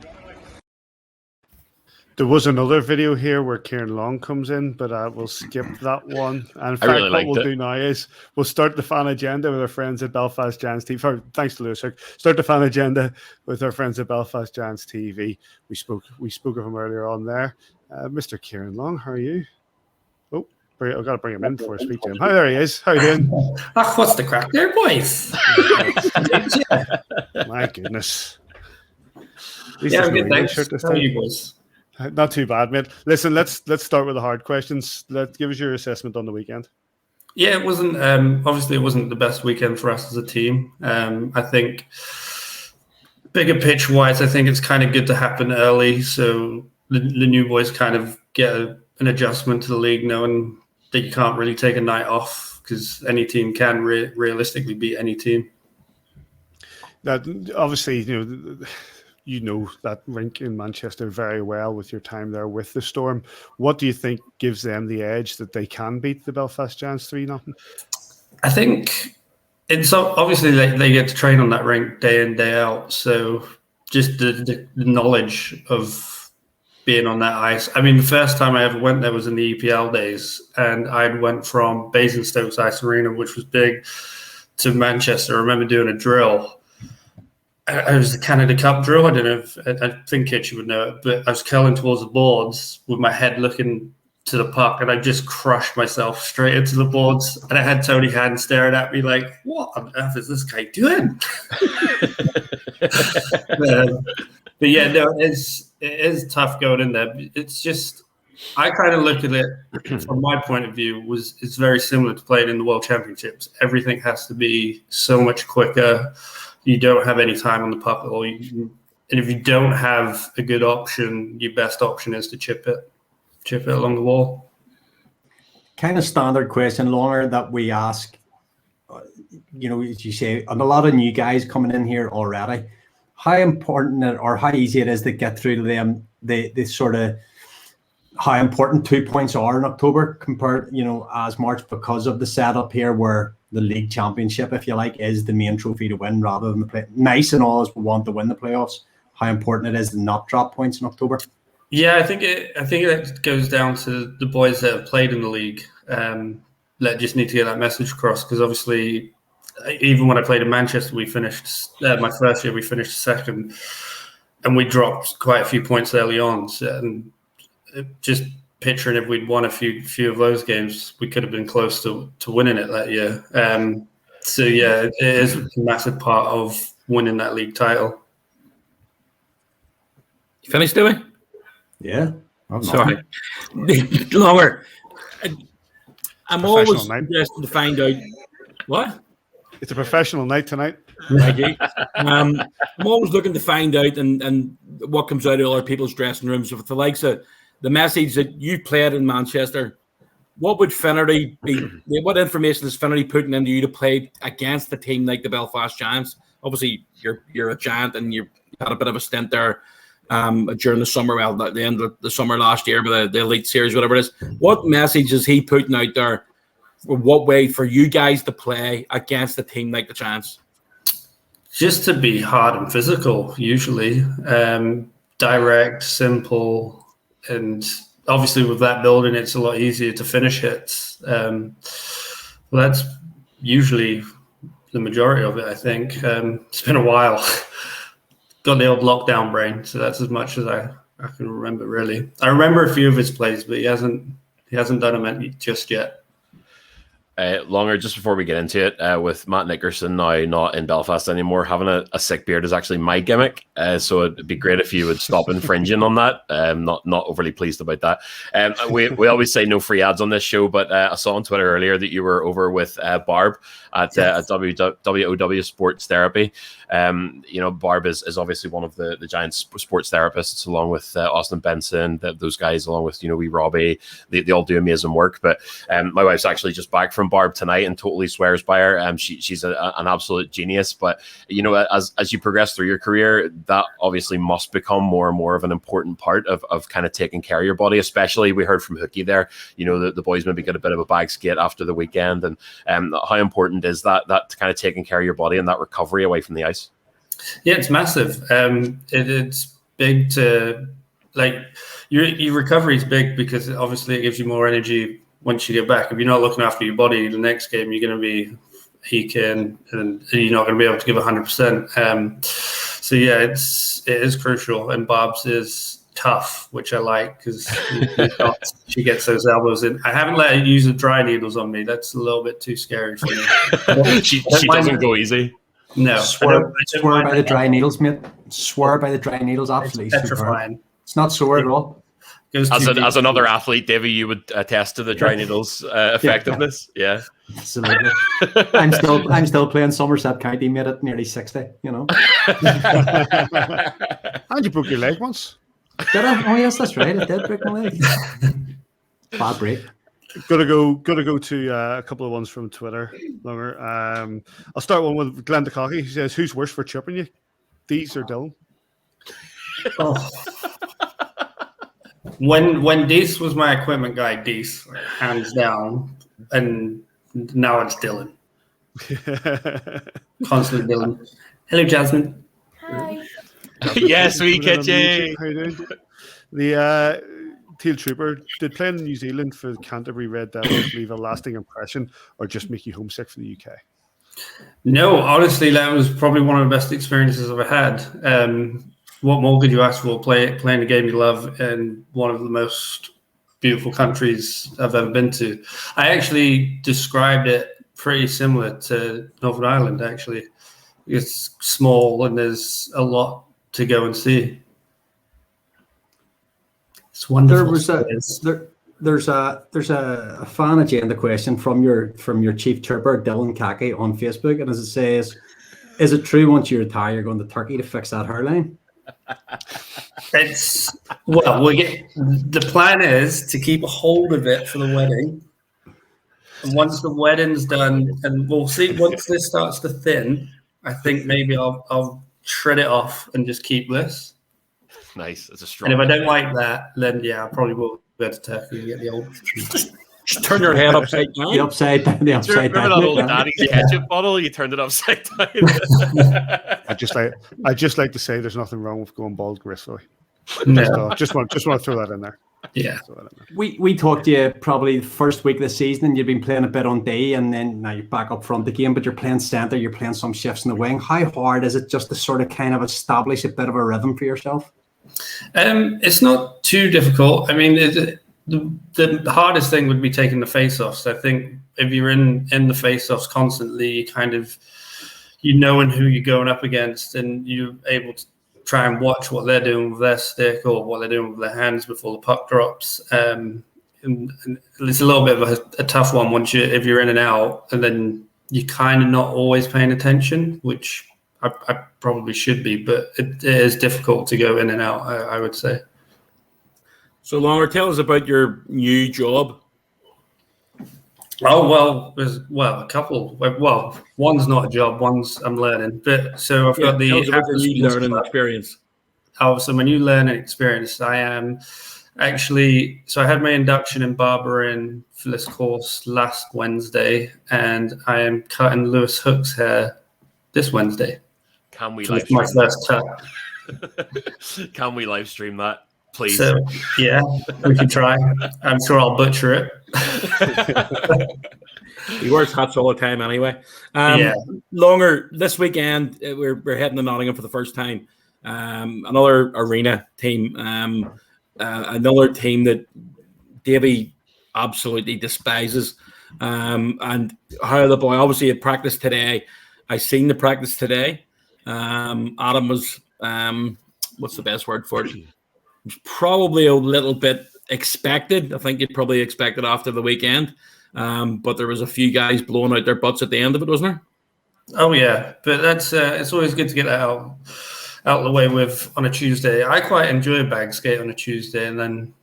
There was another video here where Ciaran Long comes in, but we'll skip that one. And in fact, really what we'll do now is we'll start the fan agenda with our friends at Belfast Giants TV. Thanks to Lewis Hook. Start the fan agenda with our friends at Belfast Giants TV. We spoke of him earlier on there. Mr. Ciaran Long, how are you? Oh, I've got to bring him in before I speak to him. Hi, there he is. How are you doing? What's the crack there, boys? My goodness. Yeah, I'm good, thanks. How are you, boys? Not too bad, mate. Listen, let's start with the hard questions. Give us your assessment on the weekend. Yeah, it wasn't obviously it wasn't the best weekend for us as a team. I think bigger picture wise, I think it's kind of good to happen early, so the new boys kind of get an adjustment to the league, knowing that you can't really take a night off because any team can realistically beat any team. That obviously, you know that rink in Manchester very well with your time there with the Storm. What do you think gives them the edge that they can beat the Belfast Giants 3-0? I think it's obviously they get to train on that rink day in, day out. So just the knowledge of being on that ice. I mean, the first time I ever went there was in the EPL days, and I went from Basingstoke's Ice Arena, which was big, to Manchester. I remember doing a drill. It was the Canada Cup drill. I don't know if I think Kitchen would know it, but I was curling towards the boards with my head looking to the puck, and I just crushed myself straight into the boards. And I had Tony Hand staring at me like, "What on earth is this guy doing?" But yeah, no, it is tough going in there. It's just, I kind of look at it from my point of view. It's very similar to playing in the World Championships. Everything has to be so much quicker. You don't have any time on the puck at all. And if you don't have a good option, your best option is to chip it along the wall. Kind of standard question, Longer, that we ask, as you say, and a lot of new guys coming in here already. How important or how easy it is to get through to them, the sort of how important 2 points are in October compared, as March, because of the setup here where the league championship, if you like, is the main trophy to win rather than the play. Nice and all as we want to win the playoffs. How important it is to not drop points in October. Yeah, I think it goes down to the boys that have played in the league. That just need to get that message across, because obviously, even when I played in Manchester, we finished my first year. We finished second, and we dropped quite a few points early on. So, and just picturing if we'd won a few of those games, we could have been close to winning it that year. So yeah, it is a massive part of winning that league title. You finished, Davy? Yeah. Sorry. Longer. I'm always interested to find out what. It's a professional night tonight. Thank you. I'm always looking to find out and what comes out of other people's dressing rooms. With the likes of the message that you played in Manchester, what would Finnerty be? What information is Finnerty putting into you to play against a team like the Belfast Giants? Obviously, you're a Giant and you had a bit of a stint there during the summer, well, at the end of the summer last year, with the Elite Series, whatever it is. What message is he putting out there? What way for you guys to play against a team like the Giants? Just to be hard and physical, usually. Direct, simple, and obviously with that building, it's a lot easier to finish hits. Well, that's usually the majority of it, I think. It's been a while. Got the old lockdown brain, so that's as much as I can remember, really. I remember a few of his plays, but he hasn't done them just yet. Longer, just before we get into it, with Matt Nickerson now not in Belfast anymore, having a sick beard is actually my gimmick. So it'd be great if you would stop infringing on that. Not overly pleased about that. We always say no free ads on this show, but I saw on Twitter earlier that you were over with Barb at WOW Sports Therapy. Barb is obviously one of the Giants sports therapists, along with Austin Benson, those guys, along with wee Robbie. They all do amazing work. But my wife's actually just back from Barb tonight and totally swears by her. She's an absolute genius. But as you progress through your career, that obviously must become more and more of an important part of kind of taking care of your body. Especially, we heard from Hookie there. The boys maybe get a bit of a bag skate after the weekend, and how important is that kind of taking care of your body and that recovery away from the ice? Yeah, it's massive. It's big to, like, your recovery is big because obviously it gives you more energy once you get back. If you're not looking after your body, the next game you're going to be heaking and you're not going to be able to give 100%. So yeah, it is crucial, and Bob's is tough, which I like because she gets those elbows in. I haven't let her use the dry needles on me. That's a little bit too scary for me. she doesn't go easy. No, swear by the dry needles, mate. Swear by the dry needles, absolutely. It's petrifying. It's not sore at all. As another athlete, Davy, you would attest to the dry needles effectiveness. Yeah. Absolutely. I'm still playing Somerset County, made it nearly 60, you know. And you broke your leg once. Did I? Oh yes, that's right. I did break my leg. Bad break. Gotta go to a couple of ones from Twitter. Longer. I'll start one with Glenn DeCocky. He says, "Who's worse for chirping you, Dees or Dylan?" Oh. When Dees was my equipment guy, Dees, hands down, and now it's Dylan. Constant Dylan. Hello, Jasmine. Hi. Yes, we catch you. How you doing? The Teal Trooper, did playing in New Zealand for the Canterbury Red Devils leave a lasting impression or just make you homesick for the UK? No, honestly, that was probably one of the best experiences I've ever had. What more could you ask for? Playing a game you love in one of the most beautiful countries I've ever been to. I actually described it pretty similar to Northern Ireland, actually. It's small and there's a lot to go and see. It's wonderful. There's a fan agenda question from your chief trooper, Dylan Kaki, on Facebook, and as it says, is it true once you retire you're going to Turkey to fix that hairline? The plan is to keep a hold of it for the wedding, and once the wedding's done, and we'll see once this starts to thin, I think maybe I'll shred it off and just keep this. Nice, it's a strong. And if I don't like that, then yeah, I probably will go to Turkey and get the old. Just turn your head upside down. The upside down. Remember that old Daddy's ketchup bottle? You turned it upside down. I just like to say there's nothing wrong with going bald gracefully. No. Just want to throw that in there. Yeah. We talked to you probably the first week of the season, and you've been playing a bit on D, and then now you're back up front again, but you're playing centre, you're playing some shifts in the wing. How hard is it just to sort of kind of establish a bit of a rhythm for yourself? It's not too difficult. I mean, the hardest thing would be taking the face-offs. I think if you're in the face-offs constantly, you knowing who you're going up against, and you're able to try and watch what they're doing with their stick or what they're doing with their hands before the puck drops. And it's a little bit of a tough one if you're in and out, and then you're kind of not always paying attention, which I probably should be, but it is difficult to go in and out, I would say. So, Longer, tell us about your new job. Oh, well, there's a couple. Well, one's not a job, one's I'm learning. But so I've got the new learning experience. Oh, so my new learning experience. I am actually, so I had my induction in barbering for this course last Wednesday, and I am cutting Lewis Hook's hair this Wednesday. Can we so live stream my first cut? Can we live stream that, please? So, yeah, we can try. I'm sure I'll butcher it. He wears hats all the time anyway. Longer, this weekend, we're heading to Nottingham for the first time. Another arena team, another team that Davy absolutely despises. And how the boy, obviously, had practice today. I seen the practice today. Adam was, what's the best word for it? Was probably a little bit expected. I think you'd probably expect it after the weekend. But there was a few guys blowing out their butts at the end of it, wasn't there? Oh yeah, but that's it's always good to get that out of the way with on a Tuesday. I quite enjoy a bag skate on a Tuesday, and then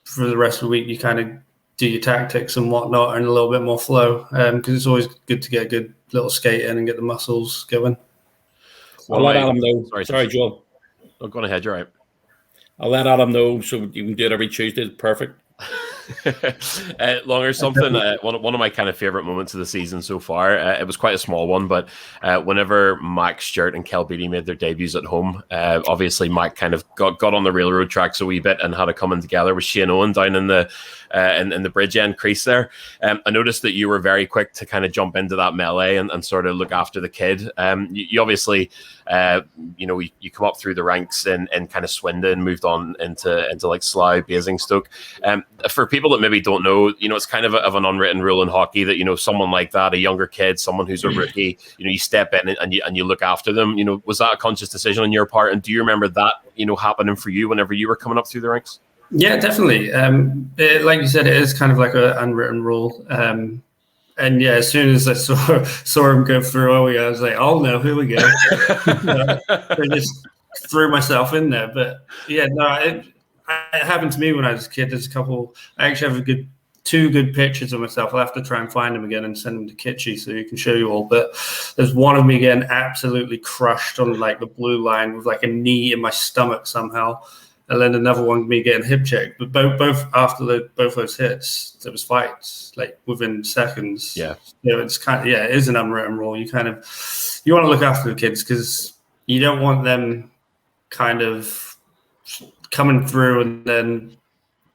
for the rest of the week you kind of do your tactics and whatnot and a little bit more flow, because it's always good to get a good little skate in and get the muscles going. I'll let Adam know. Sorry, Joel. Oh, go on ahead, you're right. I'll let Adam know so you can do it every Tuesday. It's perfect. Longer something. One of my kind of favorite moments of the season so far. It was quite a small one, but whenever Max Stewart and Kel Beattie made their debuts at home, obviously Mac kind of got on the railroad tracks a wee bit and had it coming together with Shane Owen down in the bridge end crease there. I noticed that you were very quick to kind of jump into that melee and sort of look after the kid. You obviously, you come up through the ranks and kind of Swindon, moved on into like Slough, Basingstoke. For people that maybe don't know, it's kind of an unwritten rule in hockey that, someone like that, a younger kid, someone who's a rookie, you step in and you look after them. Was that a conscious decision on your part? And do you remember that, happening for you whenever you were coming up through the ranks? Yeah, definitely. Like you said, it is kind of like an unwritten rule. And yeah, as soon as I saw him go through, I was like, oh no, here we go. I just threw myself in there. But yeah, no, it happened to me when I was a kid. There's a couple. I actually have two good pictures of myself. I'll have to try and find them again and send them to Kitschy so you can show you all. But there's one of me getting absolutely crushed on like the blue line with like a knee in my stomach somehow. And then another one, me getting hip checked. But both after both those hits, there was fights like within seconds. Yeah, it's kind of it is an unwritten rule. You want to look after the kids because you don't want them kind of coming through and then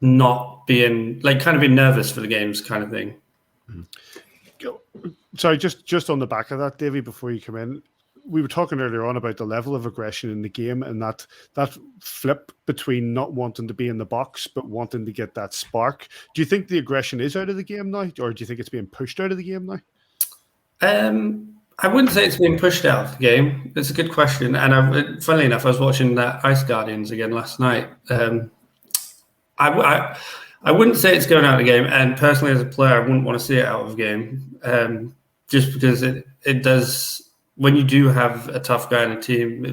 not being being nervous for the games kind of thing. Sorry, just on the back of that, Davy, before you come in, we were talking earlier on about the level of aggression in the game and that flip between not wanting to be in the box but wanting to get that spark. Do you think the aggression is out of the game now, or do you think it's being pushed out of the game now? I wouldn't say it's being pushed out of the game. It's a good question. And funnily enough, I was watching that Ice Guardians again last night. I wouldn't say it's going out of the game. And personally, as a player, I wouldn't want to see it out of the game. Just because it does... When you do have a tough guy in a team,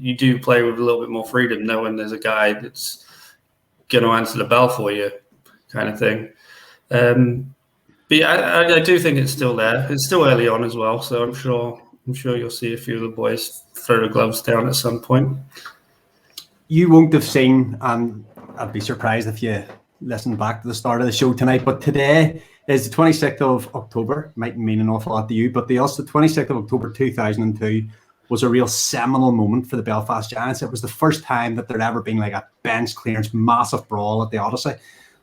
you do play with a little bit more freedom, knowing there's a guy that's going to answer the bell for you, kind of thing. But yeah, I do think it's still there. It's still early on as well, so I'm sure you'll see a few of the boys throw the gloves down at some point. You won't have seen, and I'd be surprised if you listen back to the start of the show tonight, but today is the 26th of October. Might mean an awful lot to you, but the 26th of October 2002 was a real seminal moment for the Belfast Giants. It was the first time that there'd ever been like a bench clearance, massive brawl at the Odyssey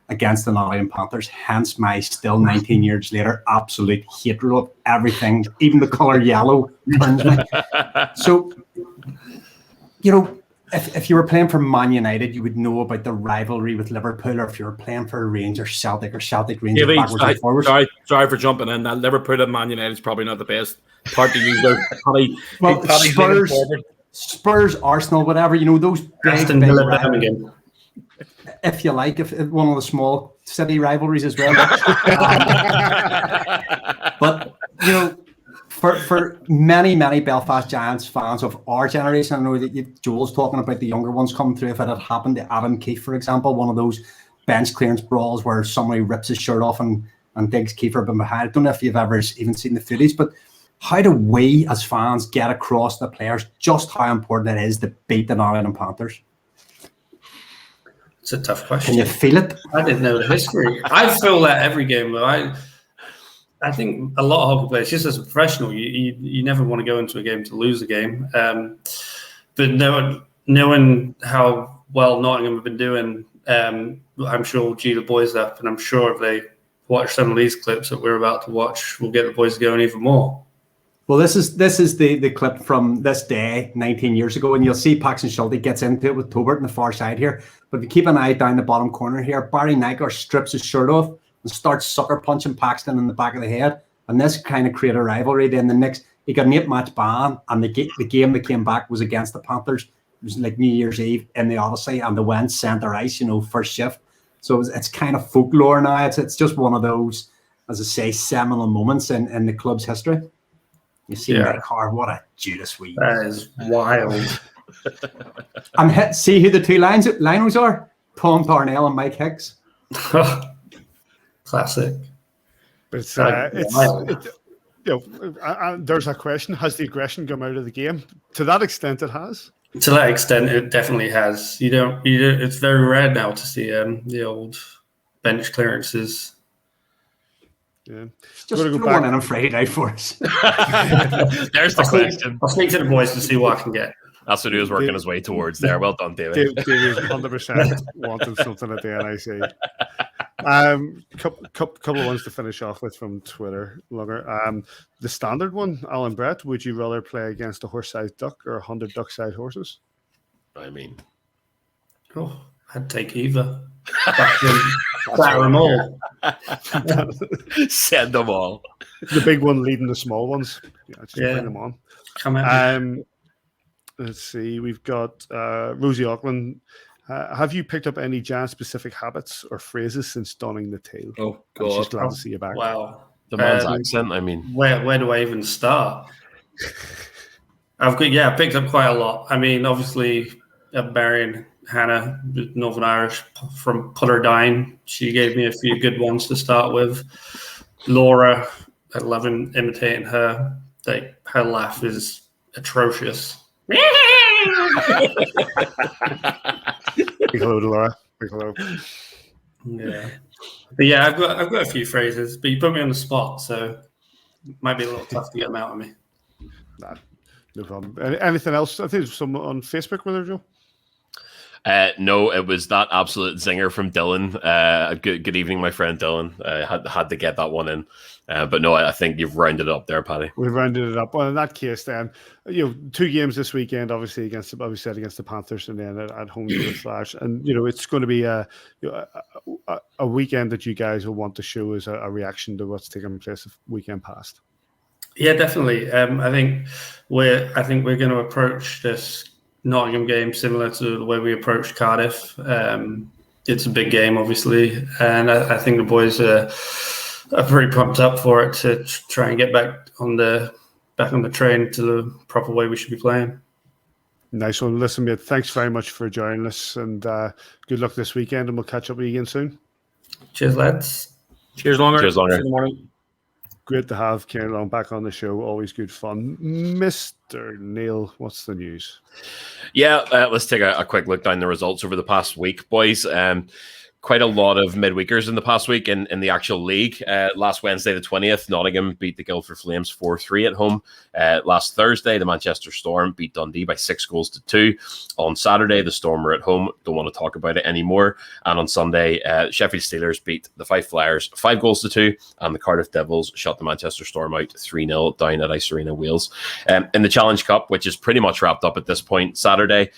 against the Nottingham Panthers. Hence my still 19 years later absolute hatred of everything, even the colour yellow turns me. So, you know, if you were playing for Man United, you would know about the rivalry with Liverpool, or if you were playing for Rangers Celtic or Celtic Rangers backwards and forwards. Sorry for jumping in. That Liverpool and Man United is probably not the best part to use. Spurs, Arsenal, whatever, you know, those big rivalries. If you like, if one of the small city rivalries as well. But, you know, for many Belfast Giants fans of our generation, I know that Joel's talking about the younger ones coming through. If it had happened to Adam Keefe, for example, one of those bench clearance brawls where somebody rips his shirt off and digs Keefe from behind. I don't know if you've ever even seen the footage, but how do we as fans get across the players just how important it is to beat the Nottingham Panthers? It's a tough question. Can you feel it? I didn't know the history. I feel that every game, though. I think a lot of hockey players, just as a professional, you never want to go into a game to lose a game. But knowing how well Nottingham have been doing, I'm sure will G the boys up, and I'm sure if they watch some of these clips that we're about to watch, we'll get the boys going even more. Well, this is the clip from this day 19 years ago, and you'll see Paxton Schulte gets into it with Tobert on the far side here. But if you keep an eye down the bottom corner here, Barry Nygaard strips his shirt off and starts sucker punching Paxton in the back of the head. And this kind of created a rivalry. Then the next, he got an 8-match ban, and the game that came back was against the Panthers. It was like New Year's Eve in the Odyssey, and they went centre ice, you know, first shift. So it's kind of folklore now. It's just one of those, as I say, seminal moments in the club's history. You see that car, what a Judas weed. That is wild. And see who the two linos are? Tom Darnell and Mike Hicks. Classic. But it's you know, there's a question: has the aggression come out of the game? To that extent, it has. To that extent, it definitely has. You don't. It's very rare now to see the old bench clearances. Yeah, just go back on Friday night for us. There's the question. I'll speak to the boys to see what I can get. That's what he was working his way towards there. Well done, David. David 100% wanting something at the NIC. Couple of ones to finish off with from Twitter. Longer. The standard one, Alan Brett. Would you rather play against a horse-sized duck or 100 duck-sized horses? I mean, I'd take either. Batter them all. Send them all. The big one leading the small ones. Just bring them on. Come at me. Let's see. We've got Rosie Auckland Have you picked up any Jan-specific habits or phrases since donning the tail? Oh, I'm just God. glad to see you back. Wow. The man's accent, I mean. Where do I even start? I picked up quite a lot. I mean, obviously, Barry Hannah, Northern Irish, from Putterdyne. She gave me a few good ones to start with. Laura, I love imitating her. Her laugh is atrocious. Big hello to Laura. Big hello. Yeah. But yeah, I've got a few phrases, but you put me on the spot, so it might be a little tough to get them out of me. Nah, no problem. Anything else? I think there's some on Facebook with her, Joe. No, it was that absolute zinger from Dylan. Good evening, my friend Dylan. Had to get that one in. But no, I think you've rounded it up there, Paddy. We've rounded it up. Well, in that case, then, 2 games this weekend, obviously against the Panthers, and then at home to the Flash, and it's going to be a weekend that you guys will want to show as a reaction to what's taken place the weekend past. Yeah, definitely. I think we're going to approach this Nottingham game similar to the way we approached Cardiff. It's a big game, obviously, and I think the boys are pretty pumped up for it to try and get back on the train to the proper way we should be playing. Nice one. Listen, mate, thanks very much for joining us, and good luck this weekend, and we'll catch up with you again soon. Cheers, lads. Cheers, Longer. Cheers, Longer. See you in the morning. Great to have Ciaran Long back on the show. Always good fun. Mr. Neil, what's the news? Yeah, let's take a quick look down the results over the past week, boys. Quite a lot of midweekers in the past week in the actual league. Last Wednesday, the 20th, Nottingham beat the Guildford Flames 4-3 at home. Last Thursday, the Manchester Storm beat Dundee by 6-2. On Saturday, the Storm were at home. Don't want to talk about it anymore. And on Sunday, Sheffield Steelers beat the Fife Flyers 5-2, and the Cardiff Devils shut the Manchester Storm out 3-0 down at Odyssey Arena, Wales. In the Challenge Cup, which is pretty much wrapped up at this point, Saturday,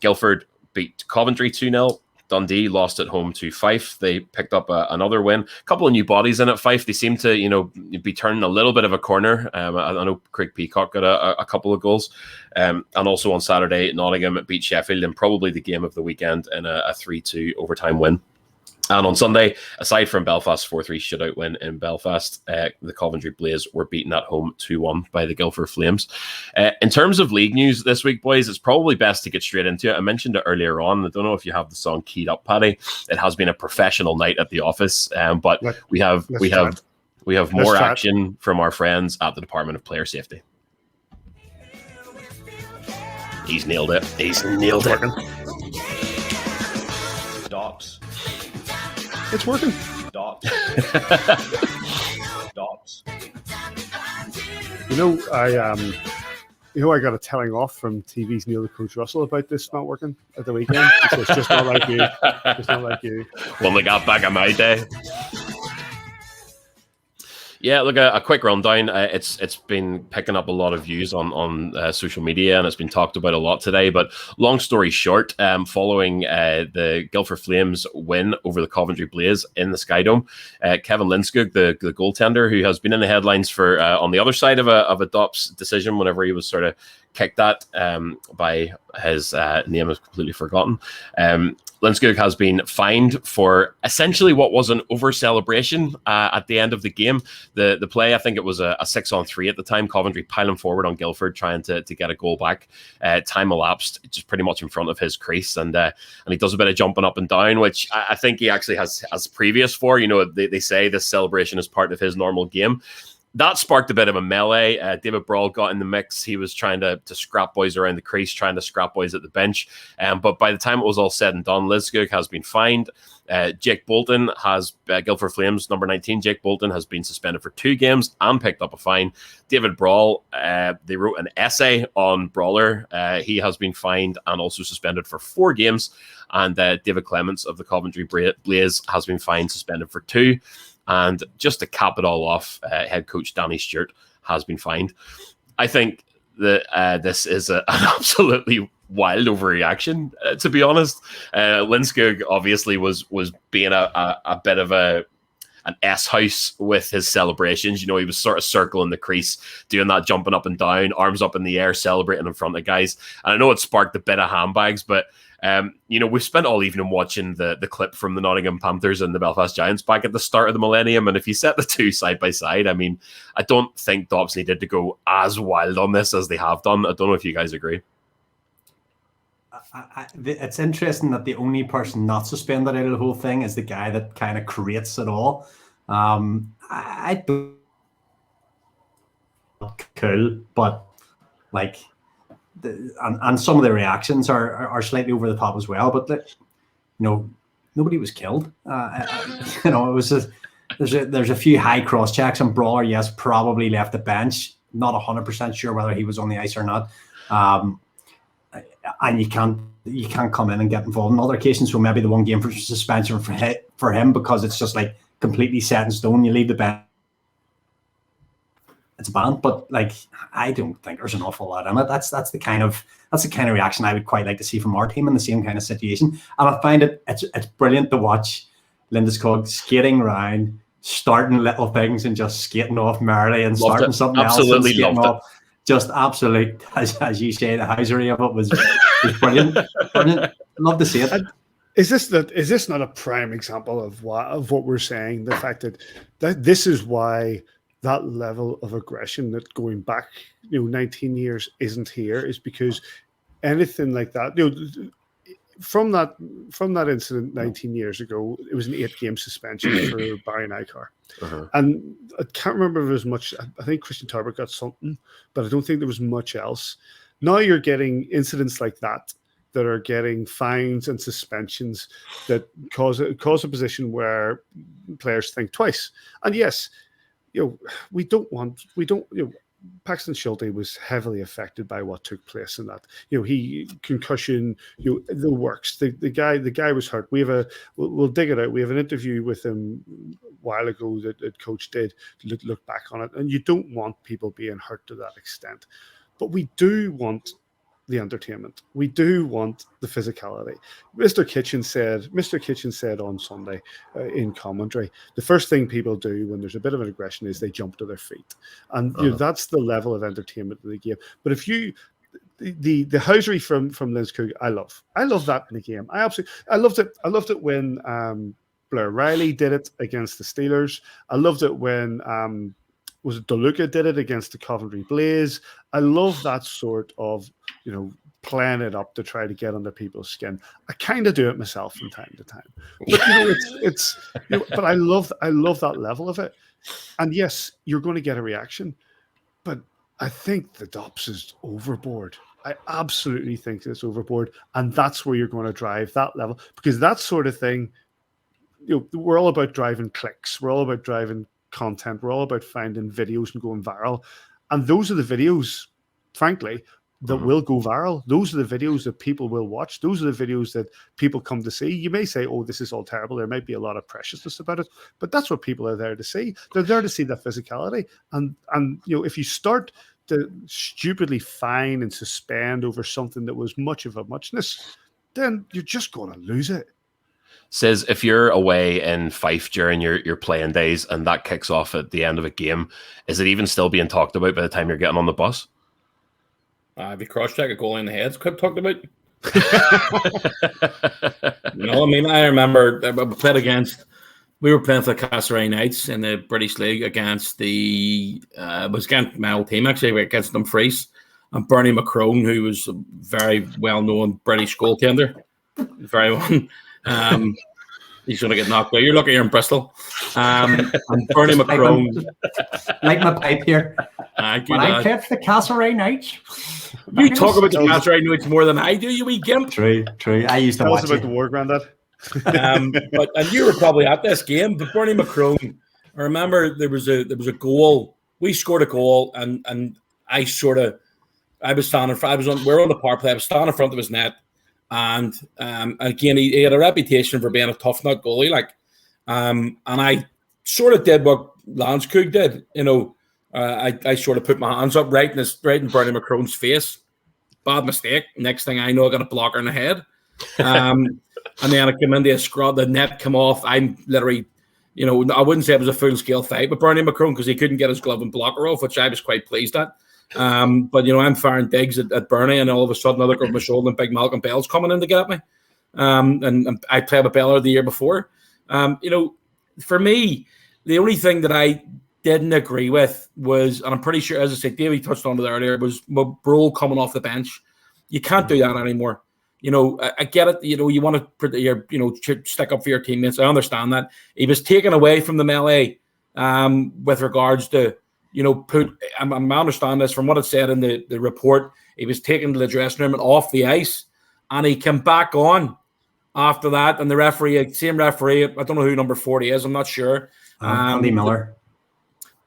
Guildford beat Coventry 2-0. Dundee lost at home to Fife. They picked up another win. A couple of new bodies in at Fife. They seem to, be turning a little bit of a corner. I know Craig Peacock got a couple of goals. And also on Saturday, Nottingham beat Sheffield in probably the game of the weekend in a 3-2 overtime win. And on Sunday, aside from Belfast's 4-3 shutout win in Belfast, the Coventry Blaze were beaten at home 2-1 by the Guildford Flames. In terms of league news this week, boys, it's probably best to get straight into it. I mentioned it earlier on. I don't know if you have the song keyed up, Paddy. It has been a professional night at the office, but we have more action from our friends at the Department of Player Safety. He's nailed it. Docs. It's working. Docs. Docs. I got a telling off from TV's Neil Coach Russell about this not working at the weekend. He says, it's just not like you. Just not like you. When we got back on my day. Yeah, look, a quick rundown. It's been picking up a lot of views on social media, and it's been talked about a lot today. But long story short, following the Guildford Flames win over the Coventry Blaze in the Sky Dome, Kevin Lindskog, the goaltender, who has been in the headlines for on the other side of a DOPS decision whenever he was sort of kicked at by his name is completely forgotten. Lindskog has been fined for essentially what was an over-celebration at the end of the game. The play, I think it was a 6-on-3 at the time, Coventry piling forward on Guildford, trying to get a goal back. Time elapsed, just pretty much in front of his crease, and he does a bit of jumping up and down, which I think he actually has previous for. They say this celebration is part of his normal game. That sparked a bit of a melee. David Brawl got in the mix. He was trying to scrap boys around the crease, trying to scrap boys at the bench. But by the time it was all said and done, Lindskog has been fined. Jake Bolton has, Guildford Flames, number 19, Jake Bolton has been suspended for 2 games and picked up a fine. David Brawl, they wrote an essay on Brawler. He has been fined and also suspended for 4 games. And David Clements of the Coventry Blaze has been fined, suspended for 2. And just to cap it all off, head coach Danny Stewart has been fined. I think that this is an absolutely wild overreaction, to be honest. Lindskog obviously was being a bit of an S-house with his celebrations. He was sort of circling the crease, doing that, jumping up and down, arms up in the air, celebrating in front of guys. And I know it sparked a bit of handbags, but We've spent all evening watching the clip from the Nottingham Panthers and the Belfast Giants back at the start of the millennium, and if you set the two side by side, I mean, I don't think Dops needed to go as wild on this as they have done. I don't know if you guys agree. It's interesting that the only person not suspended out of the whole thing is the guy that kind of creates it all. I don't cool, but like, and some of the reactions are slightly over the top as well. But nobody was killed. It was there's a few high cross checks, and Brawler, yes, probably left the bench. Not 100% sure whether he was on the ice or not. And you can't come in and get involved in altercations. So maybe the 1 game for suspension for him, because it's just like completely set in stone. You leave the bench, it's a ban. But like, I don't think there's an awful lot in it. That's the kind of reaction I would quite like to see from our team in the same kind of situation. And I find it's brilliant to watch Lindeskog skating around, starting little things and just skating off merrily and starting something else. Absolutely loved it. Just absolute, as you say, the housery of it was brilliant. Brilliant. Love to see it. Is this not a prime example of what we're saying? The fact that this is why that level of aggression that going back 19 years isn't here, is because anything like that, from that incident 19 years ago, it was an 8-game suspension for Barry Nycar. Uh-huh. And I can't remember if there was much. I think Christian Tarbert got something, but I don't think there was much else. Now you're getting incidents like that are getting fines and suspensions that cause a position where players think twice. And yes, Paxton Schulte was heavily affected by what took place in that. He concussion, the works. The guy was hurt. We'll dig it out. We have an interview with him a while ago that Coach did look back on it. And you don't want people being hurt to that extent. But we do want the entertainment. We do want the physicality. Mr. Kitchen said on Sunday in commentary, the first thing people do when there's a bit of an aggression is they jump to their feet, and that's the level of entertainment of the game. But if you the housery from Lindeskog, I love that in the game. I loved it when Blair Riley did it against the Steelers. I loved it when was it DeLuca did it against the Coventry Blaze. I love that sort of, playing it up to try to get under people's skin. I kind of do it myself from time to time. But but I love that level of it. And yes, you're going to get a reaction, but I think the Dops is overboard. I absolutely think it's overboard, and that's where you're going to drive that level, because that sort of thing, we're all about driving clicks. We're all about driving content. We're all about finding videos and going viral, and those are the videos, frankly, that will go viral. Those are the videos that people will watch. Those are the videos that people come to see. You may say, oh, this is all terrible. There might be a lot of preciousness about it, but that's what people are there to see. They're there to see that physicality. And if you start to stupidly fine and suspend over something that was much of a muchness, then you're just going to lose it. Says if you're away in Fife during your playing days and that kicks off at the end of a game, is it even still being talked about by the time you're getting on the bus? If you cross-check a goal in the head's quite talked about. I remember we were playing for the Castlereagh Knights in the British League against my old team, actually, against Dumfries, and Bernie McCrone, who was a very well-known British goaltender. Very one. He's going to get knocked out. You're lucky you're in Bristol. And Bernie McCrone. Like my pipe here. When I played for the Castlereagh Knights. You talk about the Castlereagh Knights more than I do, you wee gimp. True. I used to watch about the war, Grandad. And you were probably at this game, but Bernie McCrone, I remember there was a goal. We scored a goal, and we were on the power play. I was standing in front of his net. And again, he had a reputation for being a tough nut goalie, and I sort of did what Landeskog did, I sort of put my hands up right in Bernie McCrone's face. Bad mistake. Next thing I know, I got a blocker in the head, and then I came into a scrub. The net come off. I'm literally, I wouldn't say it was a full scale fight with Bernie McCrone because he couldn't get his glove and blocker off, which I was quite pleased at. But I'm firing digs at Bernie, and all of a sudden I look over my shoulder and big Malcolm Bell's coming in to get at me. And I played with Beller the year before. For me, the only thing that I didn't agree with was, and I'm pretty sure, as I said, Davy touched on it earlier, was brawl coming off the bench. You can't do that anymore. I get it. You want to stick up for your teammates. I understand that. He was taken away from the melee with regards to, I understand this from what it said in the report. He was taken to the dressing room and off the ice, and he came back on after that. And the referee, same referee, I don't know who number 40 is. I'm not sure. Andy Miller.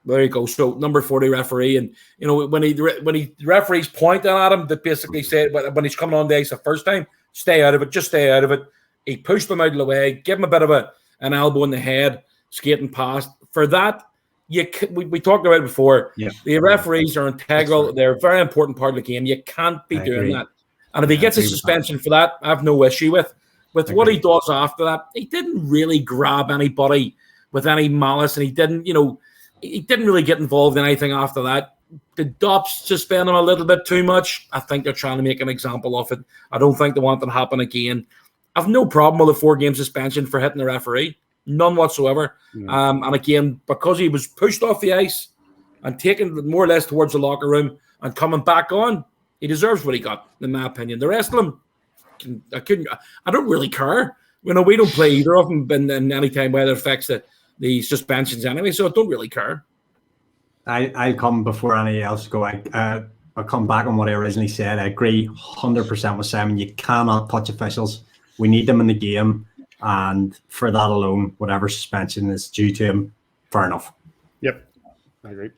There you go. So number 40 referee, and when the referees pointed at him, that basically said when he's coming on the ice the first time, stay out of it, just stay out of it. He pushed him out of the way, give him a bit of an elbow in the head, skating past. For that, we talked about it before. Yeah. The referees are integral; they're a very important part of the game. You can't be doing that. And if he gets a suspension for that, I have no issue with what he does after that. He didn't really grab anybody with any malice, and he didn't really get involved in anything after that. Did Dops suspend him a little bit too much? I think they're trying to make an example of it. I don't think they want it to happen again. I've no problem with a 4-game suspension for hitting the referee. None whatsoever. Yeah. And again, because he was pushed off the ice and taken more or less towards the locker room and coming back on, he deserves what he got, in my opinion. The rest of them, I don't really care. We don't play either of them in any time where it affects the suspensions anyway, so I don't really care. I'll come before any else go. I'll come back on what I originally said. I agree 100% with Simon. You cannot touch officials. We need them in the game, and for that alone, whatever suspension is due to him, fair enough. Yep, I agree.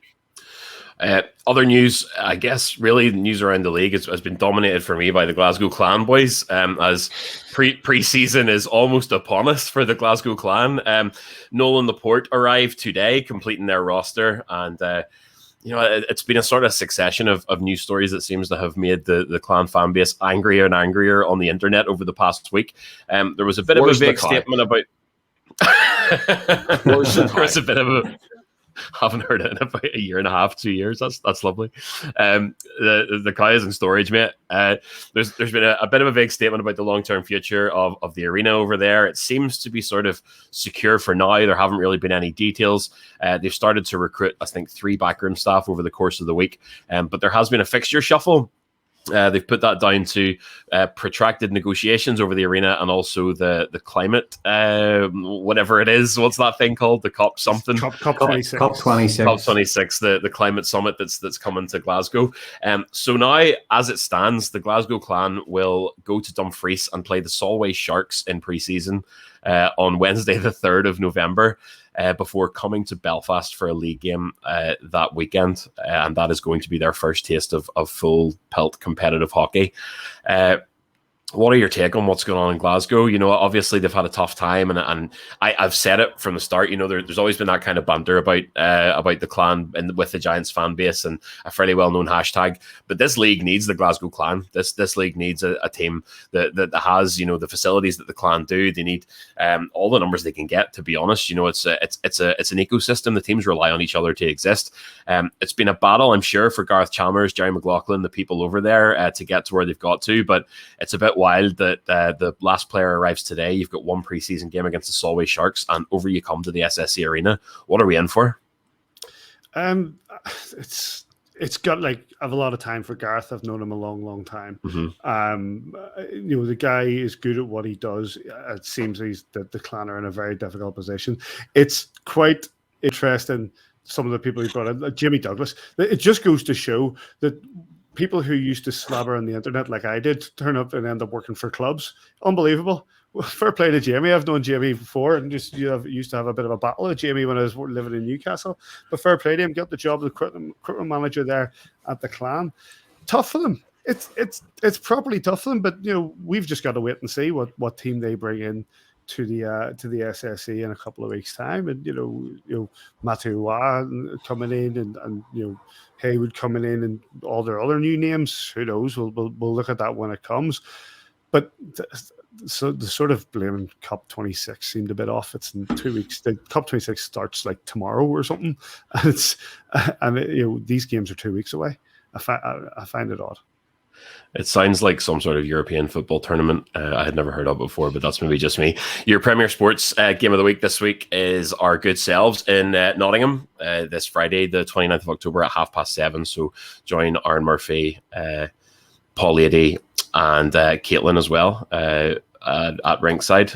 Other news, I guess, really, the news around the league has been dominated for me by the Glasgow Clan boys, as pre-season is almost upon us for the Glasgow Clan. Nolan Laporte arrived today, completing their roster, and it's been a sort of succession of news stories that seems to have made the Clan fan base angrier and angrier on the internet over the past week. There was a bit of a vague statement about... There was a bit of a... Haven't heard it in about a year and a half, 2 years. That's lovely. The Kai is in storage, mate. There's been a bit of a vague statement about the long-term future of the arena over there. It seems to be sort of secure for now. There haven't really been any details. They've started to recruit, I think, 3 backroom staff over the course of the week. But there has been a fixture shuffle. They've put that down to protracted negotiations over the arena and also the climate, whatever it is. What's that thing called? The COP something? COP 26. COP 26. COP 26, the climate summit that's coming to Glasgow. So now, as it stands, the Glasgow Clan will go to Dumfries and play the Solway Sharks in pre-season on Wednesday, the 3rd of November. Before coming to Belfast for a league game that weekend. And that is going to be their first taste of full pelt competitive hockey. What are your take on what's going on in Glasgow? Obviously they've had a tough time, and I've said it from the start. There's always been that kind of banter about the Clan and with the Giants fan base and a fairly well-known hashtag. But this league needs the Glasgow Clan. This league needs a team that has the facilities that the Clan do. They need all the numbers they can get. To be honest, it's an ecosystem. The teams rely on each other to exist. It's been a battle, I'm sure, for Gareth Chalmers, Jerry McLaughlin, the people over there to get to where they've got to. But it's a bit wild that the last player arrives today. You've got one preseason game against the Solway Sharks, and over you come to the SSE Arena. What are we in for? It's got I have a lot of time for Gareth. I've known him a long time. Mm-hmm. The guy is good at what he does. It seems that the Clan are in a very difficult position. It's quite interesting. Some of the people he brought in, like Jimmy Douglas. It just goes to show that people who used to slobber on the internet like I did turn up and end up working for clubs. Unbelievable. Well, fair play to Jamie. I've known Jamie before and used to have a bit of a battle with Jamie when I was living in Newcastle. But fair play to him. Got the job of the equipment manager there at the Clan. Tough for them. It's properly tough for them. But we've just got to wait and see what team they bring in to the SSE in a couple of weeks' time, and Matthew coming in and Haywood coming in and all their other new names. Who knows? We'll look at that when it comes. But so the sort of blaming Cup 26 seemed a bit off. It's in 2 weeks. The Cup 26 starts tomorrow or something, and these games are 2 weeks away. I find it odd. It sounds like some sort of European football tournament I had never heard of before, but that's maybe just me. Your Premier Sports game of the week this week is our good selves in Nottingham this Friday, the 29th of October at 7:30. So join Aaron Murphy, Paul Lady, and Caitlin as well at ringside.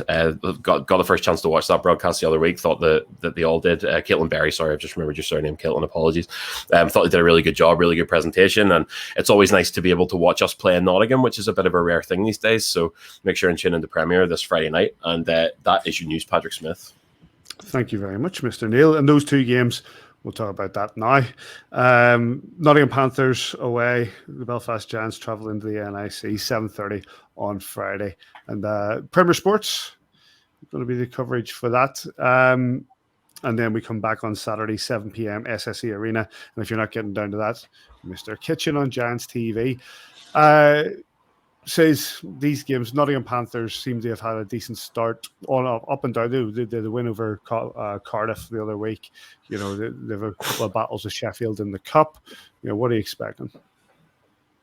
Got the first chance to watch that broadcast the other week. Thought that they all did. Caitlin Berry, sorry, I've just remembered your surname, Caitlin. Apologies. Thought they did a really good job, really good presentation, and it's always nice to be able to watch us play in Nottingham, which is a bit of a rare thing these days. So make sure and tune into Premier this Friday night, and that is your news, Patrick Smith. Thank you very much, Mr. Neil. And those two games, we'll talk about that now. Nottingham Panthers away. The Belfast Giants travel into the NIC, 7:30 on Friday. And Premier Sports, going to be the coverage for that. And then we come back on Saturday, 7 p.m, SSE Arena. And if you're not getting down to that, Mr. Kitchen on Giants TV. Says these games, Nottingham Panthers seem to have had a decent start on up and down. They did the win over Cardiff the other week. You know, they have a couple of battles with Sheffield in the Cup. You know, what are you expecting?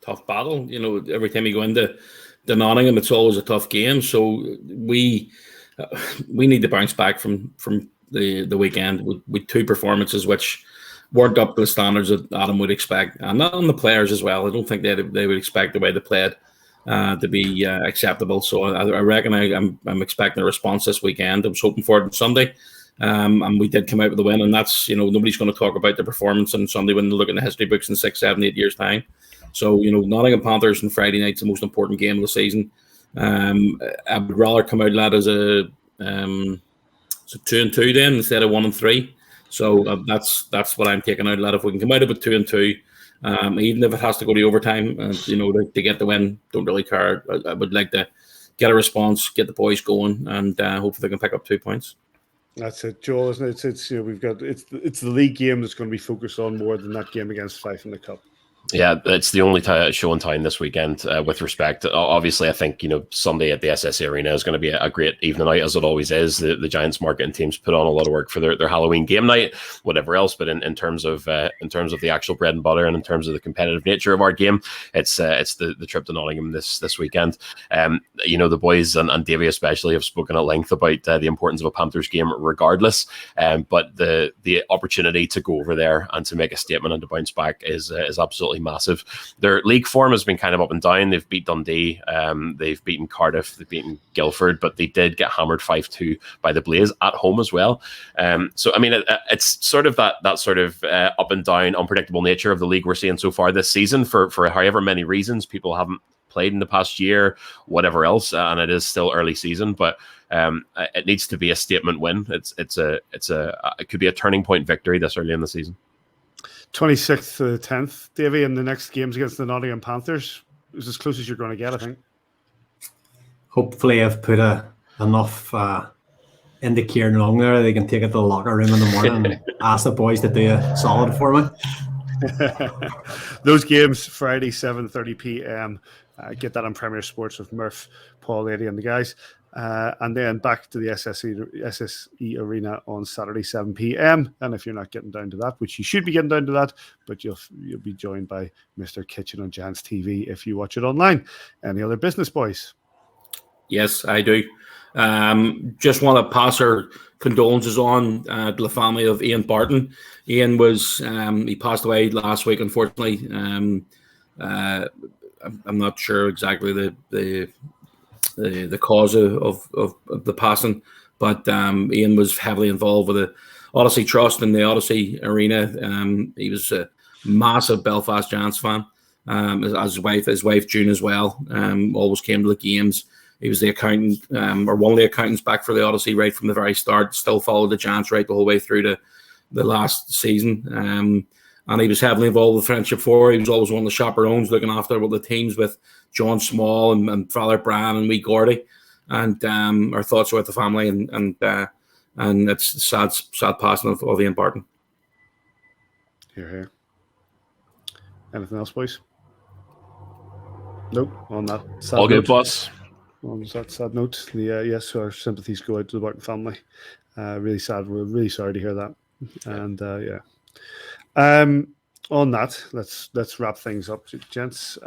Tough battle. You know, every time you go into the Nottingham, it's always a tough game. So we need to bounce back from the weekend with two performances which weren't up to the standards that Adam would expect, and not on the players as well. I don't think they would expect the way they played to be acceptable. So I reckon I'm expecting a response this weekend. I was hoping for it on Sunday, and we did come out with the win. And that's, you know, nobody's going to talk about the performance on Sunday when they look in the history books in 6, 7, 8 years' time. So, you know, Nottingham Panthers on Friday night's the most important game of the season. I would rather come out of that as a 2-2 then instead of 1-3. So that's what I'm taking out of that. If we can come out of it 2-2. Even if it has to go to overtime, you know, to get the win, don't really care. I would like to get a response, get the boys going, and hopefully they can pick up 2 points. That's it, Joel, isn't it? It's you know, we've got it's the league game that's going to be focused on more than that game against Fife in the Cup. Yeah, it's the only show in town this weekend with respect. Obviously, I think, you know, Sunday at the SSE Arena is going to be a great evening out, as it always is. The Giants marketing teams put on a lot of work for their Halloween game night, whatever else. But in terms of the actual bread and butter and in terms of the competitive nature of our game, it's the trip to Nottingham this weekend. You know, the boys and Davy especially have spoken at length about the importance of a Panthers game regardless. But the opportunity to go over there and to make a statement and to bounce back is absolutely massive. Their league form has been kind of up and down. They've beat Dundee, they've beaten Cardiff, they've beaten Guildford, but they did get hammered 5-2 by the Blaze at home as well. So I mean, it's sort of that sort of up and down, unpredictable nature of the league we're seeing so far this season for however many reasons. People haven't played in the past year, whatever else, and it is still early season, but it needs to be a statement win. It could be a turning point victory this early in the season. 26th to the 10th, Davy, and the next game's against the Nottingham Panthers. It's as close as you're going to get, I think. Hopefully I've put enough into Ciaran Long there. They can take it to the locker room in the morning and ask the boys to do a solid for me. Those games, Friday, 7:30 p.m. Get that on Premier Sports with Murph, Paul Lady and the guys. And then back to the SSE Arena on Saturday, 7 p.m. And if you're not getting down to that, which you should be getting down to that, but you'll be joined by Mr. Kitchen on Giants TV if you watch it online. Any other business, boys? Yes, I do. Just want to pass our condolences on to the family of Ian Barton. Ian was he passed away last week, unfortunately. I'm not sure exactly the cause of the passing, but Ian was heavily involved with the Odyssey Trust and the Odyssey Arena. He was a massive Belfast Giants fan. As his wife June as well. Always came to the games. He was the accountant or one of the accountants back for the Odyssey right from the very start. Still followed the Giants right the whole way through to the last season. And he was heavily involved with Friendship 4. He was always one of the chaperones looking after all the teams with John Small and Father Bryan and Wee Gordy. And our thoughts are with the family and it's a sad passing of Ian Barton. Here. Anything else, boys? Nope. On that sad all good, note, boss. On that sad note, yes, our sympathies go out to the Barton family. Really sad. We're really sorry to hear that. And on that, let's wrap things up, gents.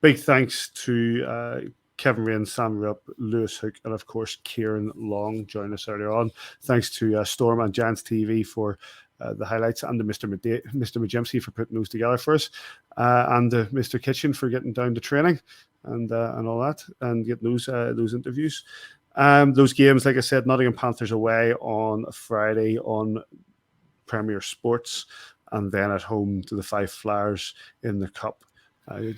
Big thanks to Kevin Raine, Sam Ruopp, Lewis Hook, and of course Ciaran Long joined us earlier on. Thanks to Storm and Giants TV for the highlights, and to Mr. Majemski for putting those together for us, and Mr. Kitchen for getting down to training and all that, and getting those interviews. Those games, like I said, Nottingham Panthers away on Friday on Premier Sports, and then at home to the Five Flyers in the Cup.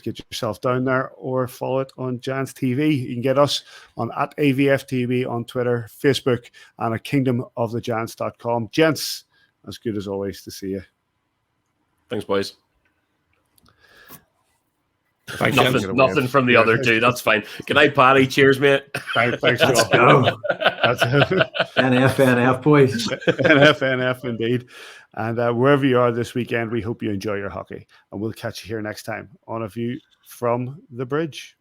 Get yourself down there or follow it on Giants TV. You can get us on at Avftb on Twitter, Facebook, and at kingdomofthegiants.com. Gents, as good as always to see you. Thanks, boys. Thanks, nothing from the other two. That's fine. Good night, Paddy. Cheers, mate. Thanks. Let's go. That's it. NF, boys. NF, indeed. And wherever you are this weekend, we hope you enjoy your hockey. And we'll catch you here next time on A View from the Bridge.